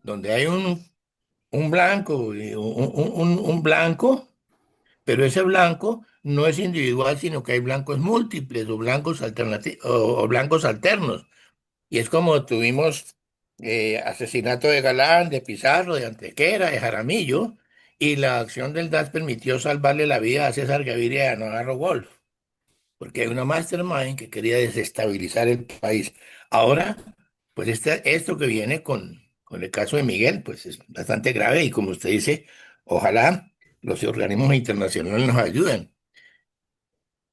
donde hay un blanco, un blanco, pero ese blanco no es individual, sino que hay blancos múltiples o blancos alternativos o blancos alternos. Y es como tuvimos asesinato de Galán, de Pizarro, de Antequera, de Jaramillo, y la acción del DAS permitió salvarle la vida a César Gaviria y a Navarro Wolf, porque hay una mastermind que quería desestabilizar el país. Ahora, pues esto que viene con el caso de Miguel, pues es bastante grave y como usted dice, ojalá los organismos internacionales nos ayuden.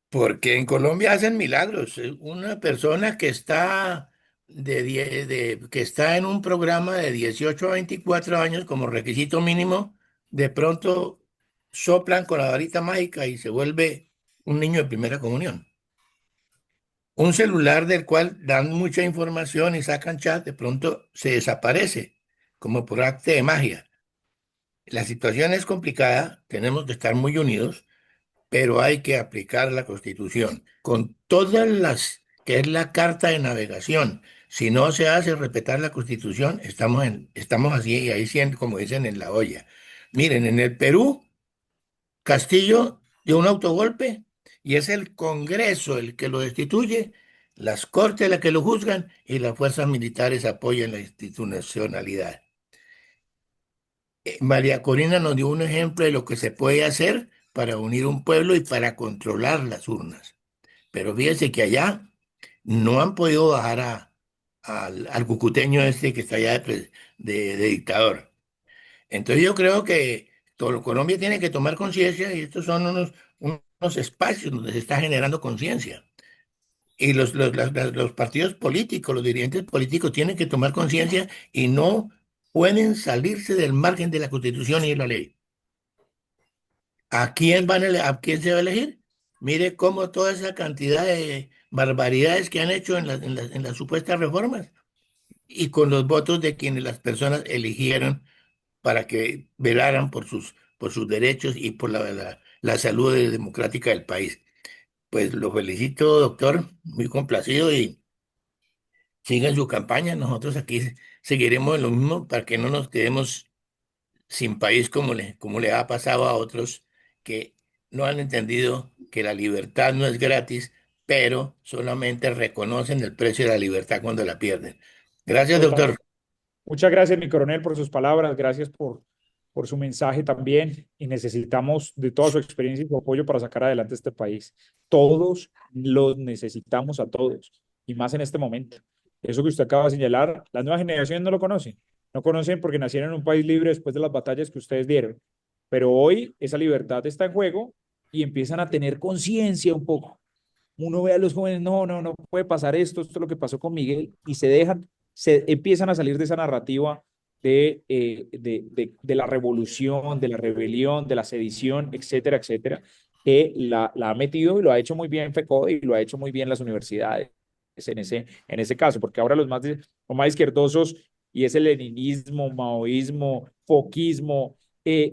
Porque en Colombia hacen milagros. Una persona que está, que está en un programa de 18 a 24 años como requisito mínimo, de pronto soplan con la varita mágica y se vuelve un niño de primera comunión. Un celular del cual dan mucha información y sacan chat, de pronto se desaparece, como por arte de magia. La situación es complicada, tenemos que estar muy unidos, pero hay que aplicar la Constitución con todas las, que es la carta de navegación. Si no se hace respetar la Constitución, estamos así y ahí, como dicen, en la olla. Miren, en el Perú, Castillo dio un autogolpe y es el Congreso el que lo destituye, las Cortes las que lo juzgan y las fuerzas militares apoyan la institucionalidad. María Corina nos dio un ejemplo de lo que se puede hacer para unir un pueblo y para controlar las urnas. Pero fíjese que allá no han podido bajar al cucuteño este que está allá de dictador. Entonces yo creo que todo Colombia tiene que tomar conciencia y estos son unos espacios donde se está generando conciencia. Y los partidos políticos, los dirigentes políticos tienen que tomar conciencia y no pueden salirse del margen de la Constitución y de la ley. ¿A quién se va a elegir? Mire cómo toda esa cantidad de barbaridades que han hecho en las supuestas reformas y con los votos de quienes las personas eligieron para que velaran por sus derechos y por la salud democrática del país. Pues lo felicito, doctor, muy complacido y sigan su campaña. Nosotros aquí seguiremos en lo mismo para que no nos quedemos sin país como le ha pasado a otros que no han entendido que la libertad no es gratis, pero solamente reconocen el precio de la libertad cuando la pierden. Gracias, Total. doctor. Muchas gracias, mi coronel, por sus palabras. Gracias por su mensaje también. Y necesitamos de toda su experiencia y su apoyo para sacar adelante este país. Todos los necesitamos a todos, y más en este momento. Eso que usted acaba de señalar, las nuevas generaciones no lo conocen. No conocen porque nacieron en un país libre después de las batallas que ustedes dieron. Pero hoy esa libertad está en juego y empiezan a tener conciencia un poco. Uno ve a los jóvenes, no puede pasar esto es lo que pasó con Miguel, y se empiezan a salir de esa narrativa de la revolución, de la rebelión, de la sedición, etcétera, etcétera, que la ha metido y lo ha hecho muy bien FECODE y lo ha hecho muy bien las universidades en ese caso, porque ahora los más izquierdosos, y ese leninismo, maoísmo, foquismo,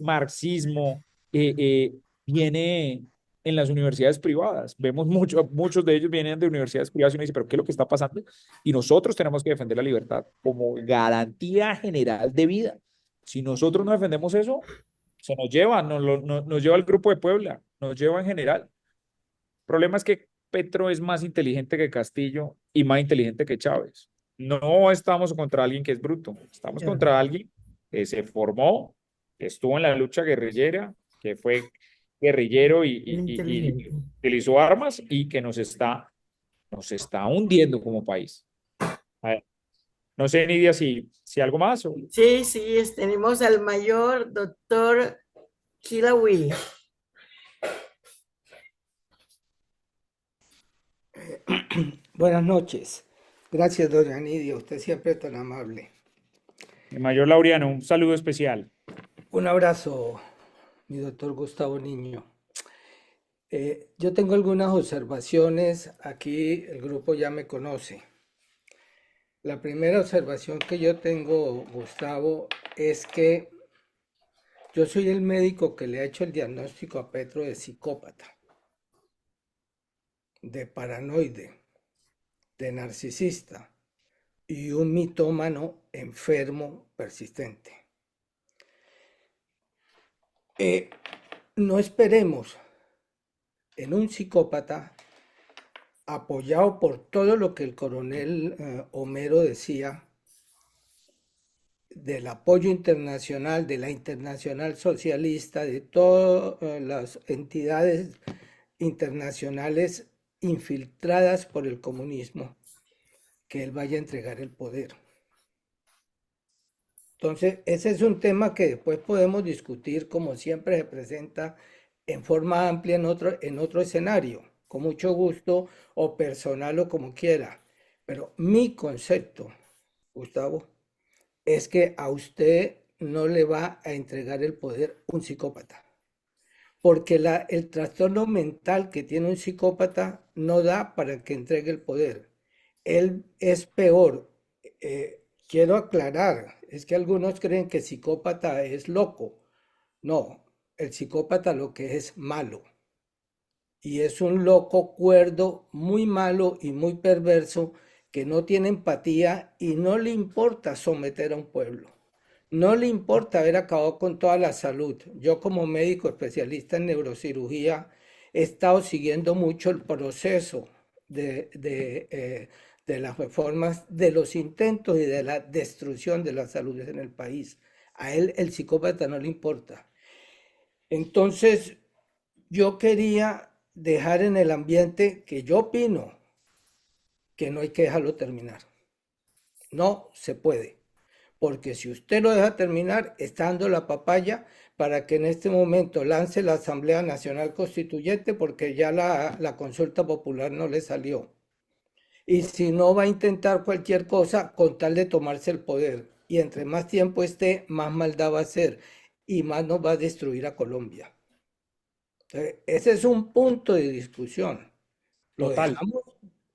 marxismo, viene en las universidades privadas. Vemos muchos de ellos vienen de universidades privadas y uno dice, pero ¿qué es lo que está pasando? Y nosotros tenemos que defender la libertad como garantía general de vida. Si nosotros no defendemos eso, se nos lleva, nos lleva al Grupo de Puebla, nos lleva en general. El problema es que Petro es más inteligente que Castillo y más inteligente que Chávez. No estamos contra alguien que es bruto, estamos contra alguien que se formó, que estuvo en la lucha guerrillera, que fue guerrillero y inteligente. utilizó armas y que nos está hundiendo como país. A ver, no sé, Nidia, si algo más. Sí, sí, tenemos al mayor doctor Kilawi. Buenas noches. Gracias, doña Nidia. Usted siempre es tan amable. El mayor Laureano, un saludo especial. Un abrazo, mi doctor Gustavo Niño. Yo tengo algunas observaciones. Aquí el grupo ya me conoce. La primera observación que yo tengo, Gustavo, es que yo soy el médico que le ha hecho el diagnóstico a Petro de psicópata, de paranoide, de narcisista y un mitómano enfermo persistente. No esperemos en un psicópata apoyado por todo lo que el coronel Homero decía del apoyo internacional, de la internacional socialista, de todas las entidades internacionales infiltradas por el comunismo, que él vaya a entregar el poder. Entonces, ese es un tema que después podemos discutir, como siempre se presenta en forma amplia en otro escenario, con mucho gusto o personal o como quiera. Pero mi concepto, Gustavo, es que a usted no le va a entregar el poder un psicópata, porque el trastorno mental que tiene un psicópata no da para que entregue el poder. Él es peor. Quiero aclarar, es que algunos creen que psicópata es loco. No, el psicópata lo que es malo. Y es un loco cuerdo, muy malo y muy perverso, que no tiene empatía y no le importa someter a un pueblo. No le importa haber acabado con toda la salud. Yo como médico especialista en neurocirugía he estado siguiendo mucho el proceso de las reformas, de los intentos y de la destrucción de la salud en el país. A él el psicópata no le importa. Entonces, yo quería dejar en el ambiente que yo opino que no hay que dejarlo terminar. No se puede. Porque si usted lo deja terminar, está dando la papaya para que en este momento lance la Asamblea Nacional Constituyente, porque ya la consulta popular no le salió. Y si no, va a intentar cualquier cosa con tal de tomarse el poder. Y entre más tiempo esté, más maldad va a hacer y más nos va a destruir a Colombia. Ese es un punto de discusión. Total.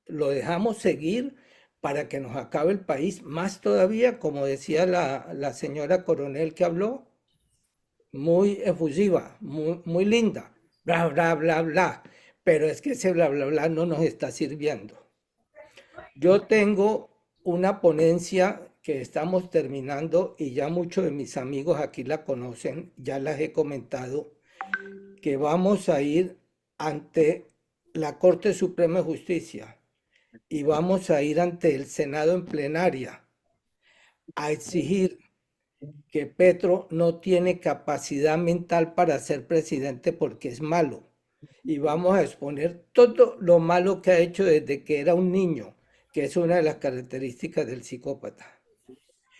Lo dejamos seguir para que nos acabe el país, más todavía, como decía la señora coronel que habló, muy efusiva, muy linda, bla, bla, bla, bla, pero es que ese bla, bla, bla no nos está sirviendo. Yo tengo una ponencia que estamos terminando y ya muchos de mis amigos aquí la conocen, ya las he comentado, que vamos a ir ante la Corte Suprema de Justicia y vamos a ir ante el Senado en plenaria a exigir que Petro no tiene capacidad mental para ser presidente porque es malo. Y vamos a exponer todo lo malo que ha hecho desde que era un niño, que es una de las características del psicópata.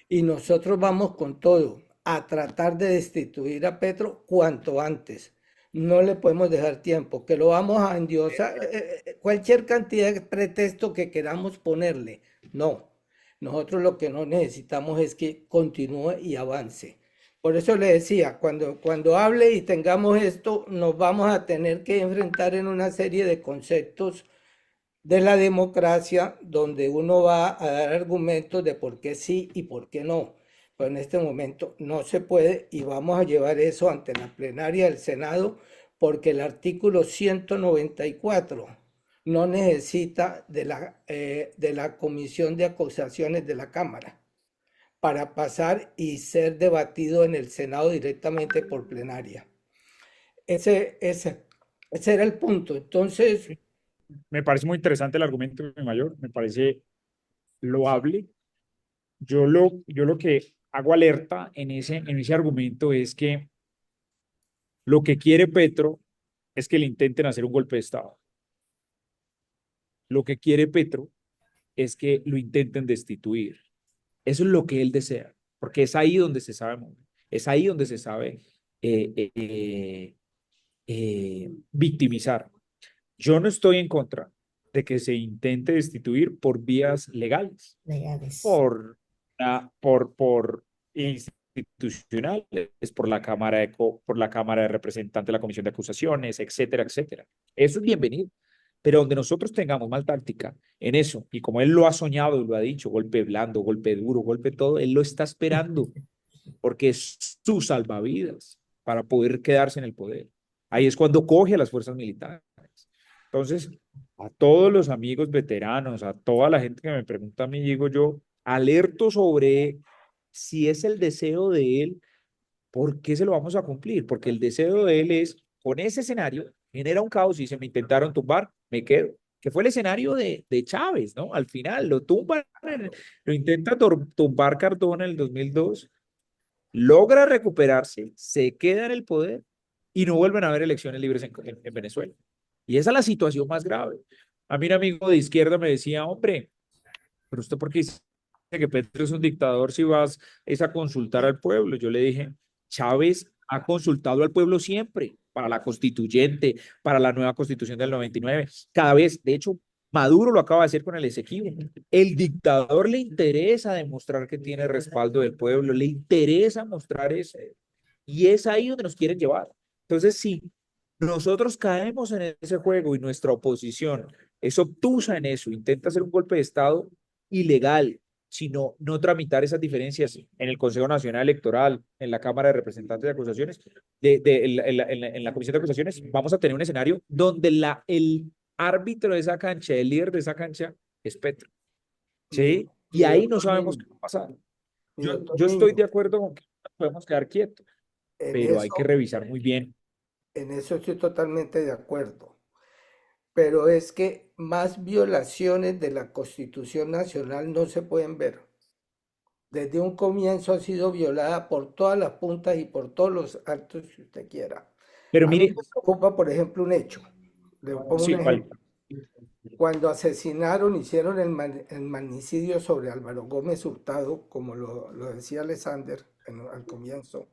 Y nosotros vamos con todo a tratar de destituir a Petro cuanto antes. No le podemos dejar tiempo, que lo vamos a endiosar, cualquier cantidad de pretexto que queramos ponerle. No, Nosotros lo que no necesitamos es que continúe y avance. Por eso le decía, cuando hable y tengamos esto, nos vamos a tener que enfrentar en una serie de conceptos de la democracia donde uno va a dar argumentos de por qué sí y por qué no. Pero en este momento no se puede y vamos a llevar eso ante la plenaria del Senado porque el artículo 194 no necesita de la comisión de acusaciones de la Cámara para pasar y ser debatido en el Senado directamente por plenaria. Ese era el punto. Entonces, Me parece muy interesante el argumento de mi mayor, me parece loable. Yo lo que hago alerta en ese argumento es que lo que quiere Petro es que le intenten hacer un golpe de Estado. Lo que quiere Petro es que lo intenten destituir. Eso es lo que él desea, porque es ahí donde se sabe mover, es ahí donde se sabe victimizar. Yo no estoy en contra de que se intente destituir por vías legales, por institucionales, por la Cámara de Representantes de la Comisión de Acusaciones, etcétera, etcétera. Eso es bienvenido. Pero donde nosotros tengamos mal táctica en eso, y como él lo ha soñado y lo ha dicho, golpe blando, golpe duro, golpe todo, él lo está esperando, porque es su salvavidas para poder quedarse en el poder. Ahí es cuando coge a las fuerzas militares. Entonces, a todos los amigos veteranos, a toda la gente que me pregunta a mí, digo yo, alerto sobre si es el deseo de él, ¿por qué se lo vamos a cumplir? Porque el deseo de él es, con ese escenario, genera un caos y se me intentaron tumbar, me quedo. Que fue el escenario de Chávez, ¿no? Al final lo tumban, lo intenta tumbar Cardona en el 2002, logra recuperarse, se queda en el poder y no vuelven a haber elecciones libres en Venezuela. Y esa es la situación más grave. A mí un amigo de izquierda me decía, hombre, pero usted por qué dice que Petro es un dictador si vas es a consultar al pueblo? Yo le dije, Chávez ha consultado al pueblo siempre, para la constituyente, para la nueva constitución del 99, cada vez, de hecho, Maduro lo acaba de hacer con el Esequibo. El dictador le interesa demostrar que tiene respaldo del pueblo, le interesa mostrar eso, y es ahí donde nos quieren llevar. Entonces, si nosotros caemos en ese juego y nuestra oposición es obtusa en eso, intenta hacer un golpe de Estado ilegal, sino no tramitar esas diferencias en el Consejo Nacional Electoral, en la Cámara de Representantes de Acusaciones, en la Comisión de Acusaciones, vamos a tener un escenario donde el árbitro de esa cancha, el líder de esa cancha, es Petro. ¿Sí? Y ahí no sabemos qué va a pasar. Yo estoy de acuerdo con que no podemos quedar quietos, pero hay que revisar muy bien. En eso estoy totalmente de acuerdo. Pero es que más violaciones de la Constitución Nacional no se pueden ver. Desde un comienzo ha sido violada por todas las puntas y por todos los actos que usted quiera. Pero A mí mire, me preocupa, por ejemplo, un hecho. Le pongo sí, un ejemplo. Cuando asesinaron, hicieron el magnicidio sobre Álvaro Gómez Hurtado, como lo decía Alexander al comienzo,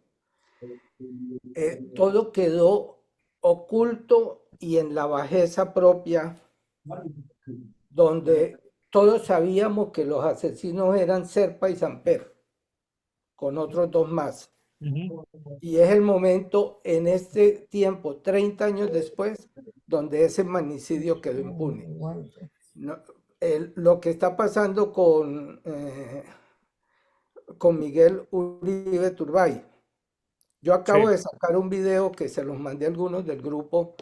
todo quedó oculto y en la bajeza propia, donde todos sabíamos que los asesinos eran Serpa y Samper, con otros dos más. Y es el momento, en este tiempo, 30 años después, donde ese magnicidio quedó impune. No, lo que está pasando con Miguel Uribe Turbay. Yo acabo de sacar un video que se los mandé a algunos del grupo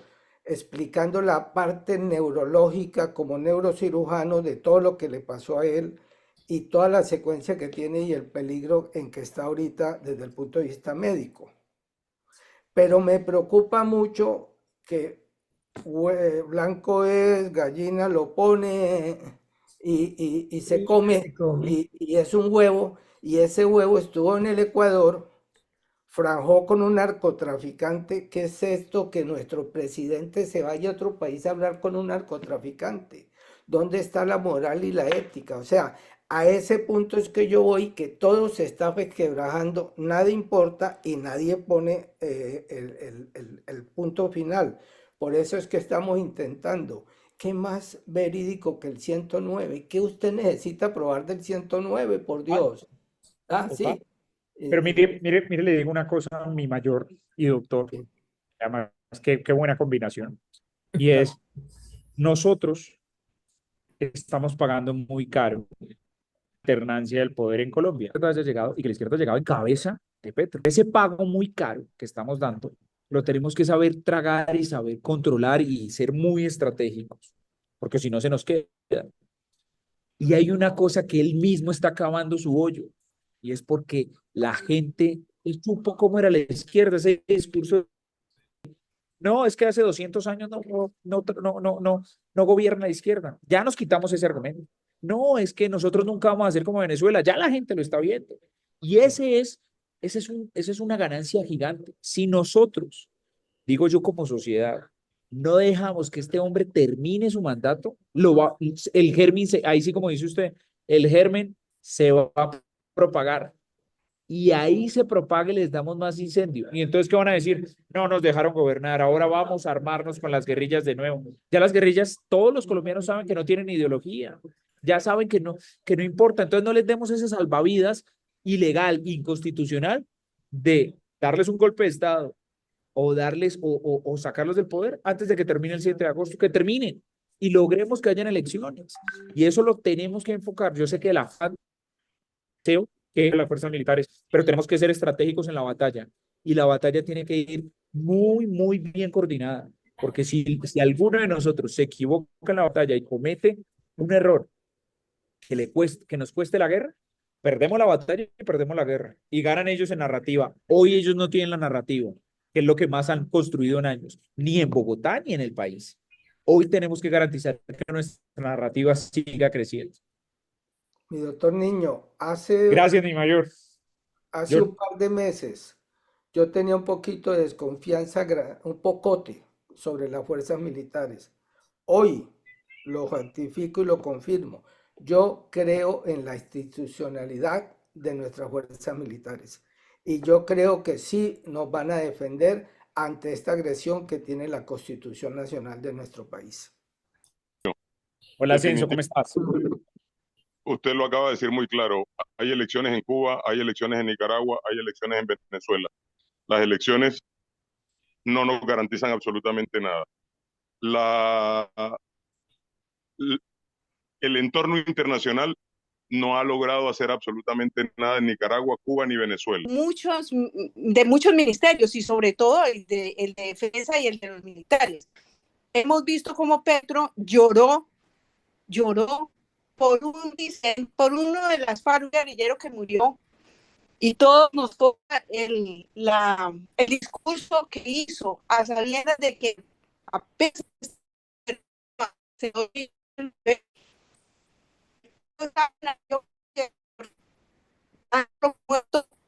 explicando la parte neurológica como neurocirujano de todo lo que le pasó a él y toda la secuencia que tiene y el peligro en que está ahorita desde el punto de vista médico. Pero me preocupa mucho que blanco es, gallina lo pone y se come y es un huevo y ese huevo estuvo en el Ecuador, franjó con un narcotraficante. ¿Qué es esto? Que nuestro presidente se vaya a otro país a hablar con un narcotraficante. ¿Dónde está la moral y la ética? O sea, a ese punto es que yo voy, que todo se está resquebrajando, nada importa y nadie pone el punto final. Por eso es que estamos intentando ¿qué más verídico que el 109? ¿Qué usted necesita probar del 109, por Total, Dios? Ah, total. sí. Pero Eh, mire, le digo una cosa a mi mayor y doctor, eh, además, qué buena combinación. Y tam- es, nosotros estamos pagando muy caro la alternancia del poder en Colombia. Que haya llegado y que la izquierda ha llegado en cabeza de Petro. Ese pago muy caro que estamos dando, lo tenemos que saber tragar y saber controlar y ser muy estratégicos, porque si no se nos queda. Y hay una cosa que él mismo está acabando su hoyo, y es porque la gente supo cómo era la izquierda, ese discurso. No, es que hace 200 años no gobierna la izquierda. Ya nos quitamos ese argumento. No, es que nosotros nunca vamos a ser como Venezuela. Ya la gente lo está viendo. Y esa es una ganancia gigante. Si nosotros, digo yo como sociedad, no dejamos que este hombre termine su mandato, el germen, ahí sí como dice usted, el germen se va a propagar y ahí se propague, les damos más incendio. Y entonces, ¿qué van a decir? No nos dejaron gobernar, ahora vamos a armarnos con las guerrillas de nuevo. Ya las guerrillas, todos los colombianos saben que no tienen ideología, ya saben que no importa. Entonces, no les demos ese salvavidas ilegal, inconstitucional, de darles un golpe de Estado o darles o sacarlos del poder antes de que termine el 7 de agosto, que terminen y logremos que hayan elecciones. Y eso lo tenemos que enfocar. Yo sé que la que las fuerzas militares, pero tenemos que ser estratégicos en la batalla y la batalla tiene que ir muy, muy bien coordinada, porque si alguno de nosotros se equivoca en la batalla y comete un error que nos cueste la guerra, perdemos la batalla y perdemos la guerra y ganan ellos en narrativa. Hoy ellos no tienen la narrativa, que es lo que más han construido en años, ni en Bogotá ni en el país. Hoy tenemos que garantizar que nuestra narrativa siga creciendo. Mi doctor Niño, hace, Gracias, mi mayor. hace Yo un par de meses yo tenía un poquito de desconfianza, un pocote sobre las fuerzas militares. Hoy lo ratifico y lo confirmo. Yo creo en la institucionalidad de nuestras fuerzas militares y yo creo que sí nos van a defender ante esta agresión que tiene la Constitución Nacional de nuestro país. Hola, Censo, ¿cómo Definitivamente, estás? usted lo acaba de decir muy claro. Hay elecciones en Cuba, hay elecciones en Nicaragua, hay elecciones en Venezuela. Las elecciones no nos garantizan absolutamente nada. La, el entorno internacional no ha logrado hacer absolutamente nada en Nicaragua, Cuba ni Venezuela. De muchos ministerios y sobre todo el de defensa y el de los militares. Hemos visto cómo Petro lloró por por uno de las FARC guerrilleros que murió y todos nos toca el discurso que hizo a sabiendas de que apenas se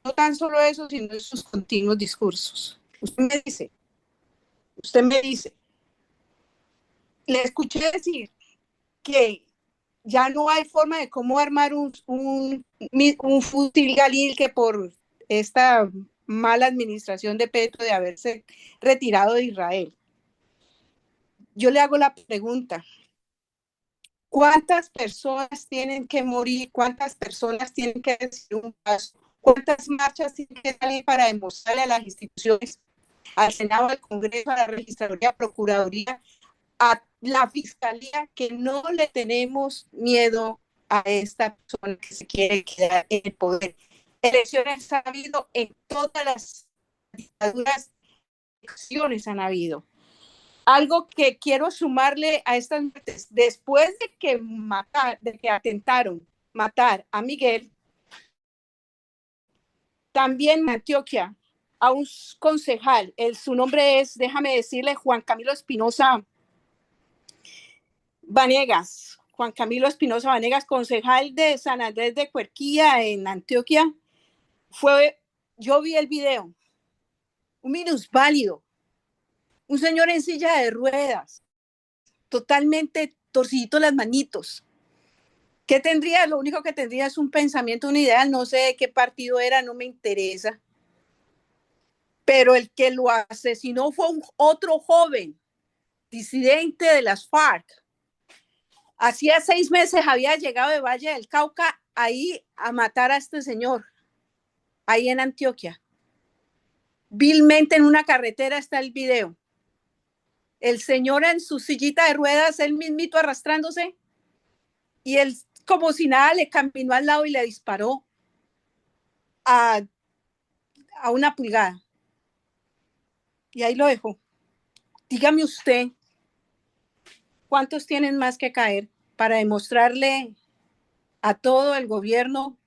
no tan solo eso, sino en sus continuos discursos. Usted me dice, le escuché decir que ya no hay forma de cómo armar un fusil Galil que por esta mala administración de Petro de haberse retirado de Israel. Yo le hago la pregunta, ¿cuántas personas tienen que morir? ¿Cuántas personas tienen que recibir un paso? ¿Cuántas marchas tienen que salir para demostrarle a las instituciones, al Senado, al Congreso, a la Registraduría, Procuraduría, a la Fiscalía, que no le tenemos miedo a esta persona que se quiere quedar en el poder? Elecciones ha habido en todas las dictaduras, elecciones han habido. Algo que quiero sumarle a estas muertes, después de que atentaron matar a Miguel, también en Antioquia, a un concejal, su nombre es, déjame decirle, Juan Camilo Espinosa Vanegas, concejal de San Andrés de Cuerquía en Antioquia, yo vi el video, un minusválido, un señor en silla de ruedas, totalmente torcidito las manitos. ¿Qué tendría? Lo único que tendría es un pensamiento, un ideal, no sé de qué partido era, no me interesa. Pero el que lo asesinó fue otro joven, disidente de las FARC, Hacía 6 meses había llegado de Valle del Cauca ahí a matar a este señor, ahí en Antioquia. Vilmente en una carretera está el video. El señor en su sillita de ruedas, él mismito arrastrándose, y él como si nada le caminó al lado y le disparó a una pulgada. Y ahí lo dejó. Dígame usted, ¿cuántos tienen más que caer para demostrarle a todo el gobierno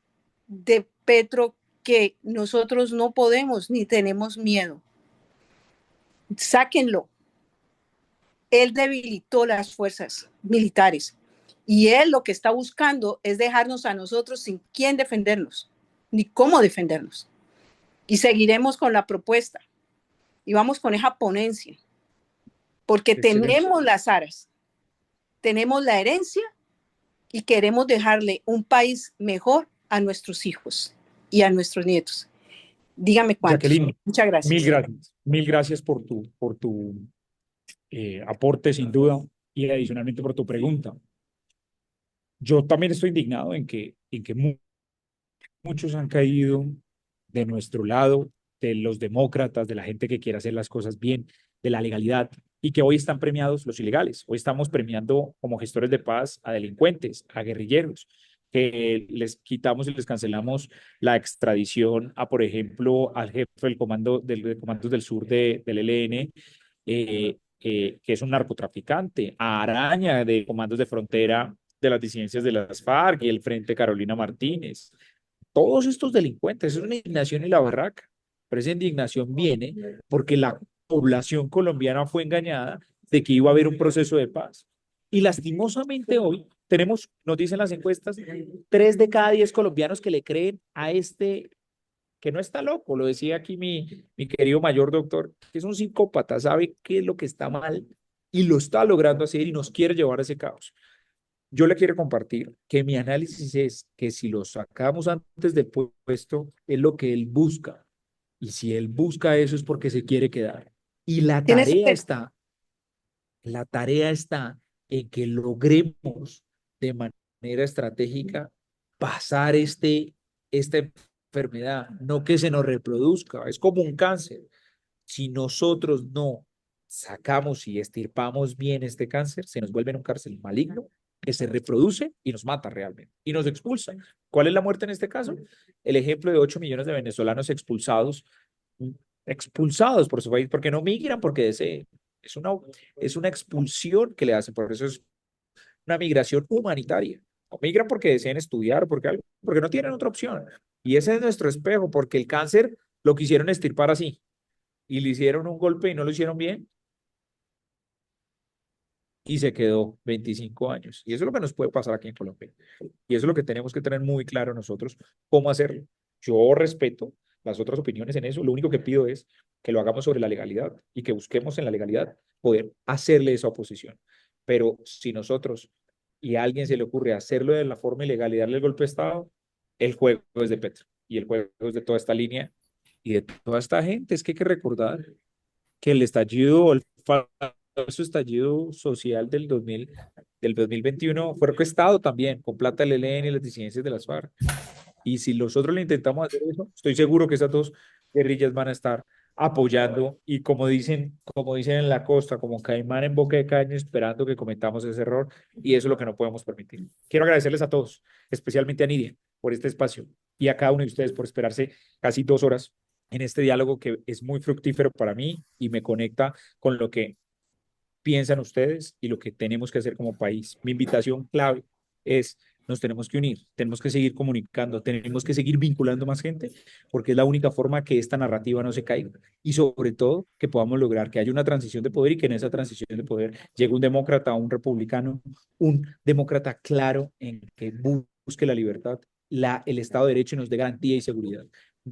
de Petro que nosotros no podemos ni tenemos miedo? Sáquenlo. Él debilitó las fuerzas militares y él lo que está buscando es dejarnos a nosotros sin quién defendernos, ni cómo defendernos. Y seguiremos con la propuesta y vamos con esa ponencia, porque tenemos las aras, tenemos la herencia y queremos dejarle un país mejor a nuestros hijos y a nuestros nietos. Dígame cuántos. Jacqueline, Muchas gracias. Mil gracias por tu aporte, sin duda, y adicionalmente por tu pregunta. Yo también estoy indignado en que muchos han caído de nuestro lado, de los demócratas, de la gente que quiere hacer las cosas bien, de la legalidad, y que hoy están premiados los ilegales. Hoy estamos premiando como gestores de paz a delincuentes, a guerrilleros, que les quitamos y les cancelamos la extradición a, por ejemplo, al jefe del Comandos del Sur del ELN, que es un narcotraficante, a Araña de Comandos de Frontera de las disidencias de las FARC y el Frente Carolina Martínez. Todos estos delincuentes, es una indignación y la barraca, pero esa indignación viene porque la población colombiana fue engañada de que iba a haber un proceso de paz. Y lastimosamente hoy tenemos, nos dicen las encuestas, 3 de cada 10 colombianos que le creen a este, que no está loco, lo decía aquí mi querido mayor doctor, que es un psicópata, sabe qué es lo que está mal y lo está logrando hacer y nos quiere llevar a ese caos. Yo le quiero compartir que mi análisis es que si lo sacamos antes del puesto, es lo que él busca. Y si él busca eso es porque se quiere quedar. Y la tarea está en que logremos de manera estratégica pasar esta enfermedad, no que se nos reproduzca. Es como un cáncer. Si nosotros no sacamos y estirpamos bien este cáncer, se nos vuelve en un cáncer maligno que se reproduce y nos mata realmente, y nos expulsa. ¿Cuál es la muerte en este caso? El ejemplo de 8 millones de venezolanos expulsados por su país, porque no migran, porque es una expulsión que le hacen, por eso es una migración humanitaria. O migran porque desean estudiar, porque no tienen otra opción. Y ese es nuestro espejo, porque el cáncer lo quisieron estirpar así, y le hicieron un golpe y no lo hicieron bien, y se quedó 25 años. Y eso es lo que nos puede pasar aquí en Colombia. Y eso es lo que tenemos que tener muy claro nosotros, cómo hacerlo. Yo respeto las otras opiniones en eso. Lo único que pido es que lo hagamos sobre la legalidad y que busquemos en la legalidad poder hacerle esa oposición. Pero si nosotros y a alguien se le ocurre hacerlo de la forma ilegal y darle el golpe de Estado, el juego es de Petro y el juego es de toda esta línea y de toda esta gente. Es que hay que recordar que el estallido, el falso estallido social del 2021 fue orquestado también con plata del ELN y las disidencias de las FARC. Y si nosotros le intentamos hacer eso, estoy seguro que esas dos guerrillas van a estar apoyando y como dicen en la costa, como caimán en boca de caña, esperando que cometamos ese error, y eso es lo que no podemos permitir. Quiero agradecerles a todos, especialmente a Nidia, por este espacio y a cada uno de ustedes por esperarse casi 2 horas en este diálogo que es muy fructífero para mí y me conecta con lo que piensan ustedes y lo que tenemos que hacer como país. Mi invitación clave es: nos tenemos que unir, tenemos que seguir comunicando, tenemos que seguir vinculando más gente, porque es la única forma que esta narrativa no se caiga y sobre todo que podamos lograr que haya una transición de poder y que en esa transición de poder llegue un demócrata, un republicano, un demócrata claro en que busque la libertad, el Estado de Derecho y nos dé garantía y seguridad,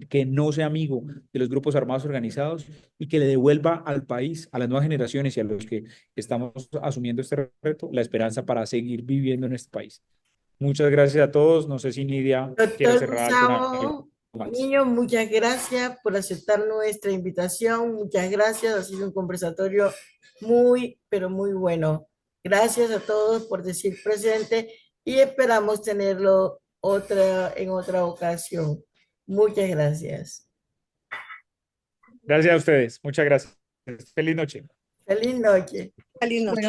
que no sea amigo de los grupos armados organizados y que le devuelva al país, a las nuevas generaciones y a los que estamos asumiendo este reto, la esperanza para seguir viviendo en este país. Muchas gracias a todos. No sé si Nidia quiere Doctor cerrar Gustavo más. Niño, muchas gracias por aceptar nuestra invitación. Muchas gracias. Ha sido un conversatorio muy, pero muy bueno. Gracias a todos por decir presente y esperamos tenerlo en otra ocasión. Muchas gracias. Gracias a ustedes. Muchas gracias. Feliz noche. Feliz noche. Feliz noche. Bueno,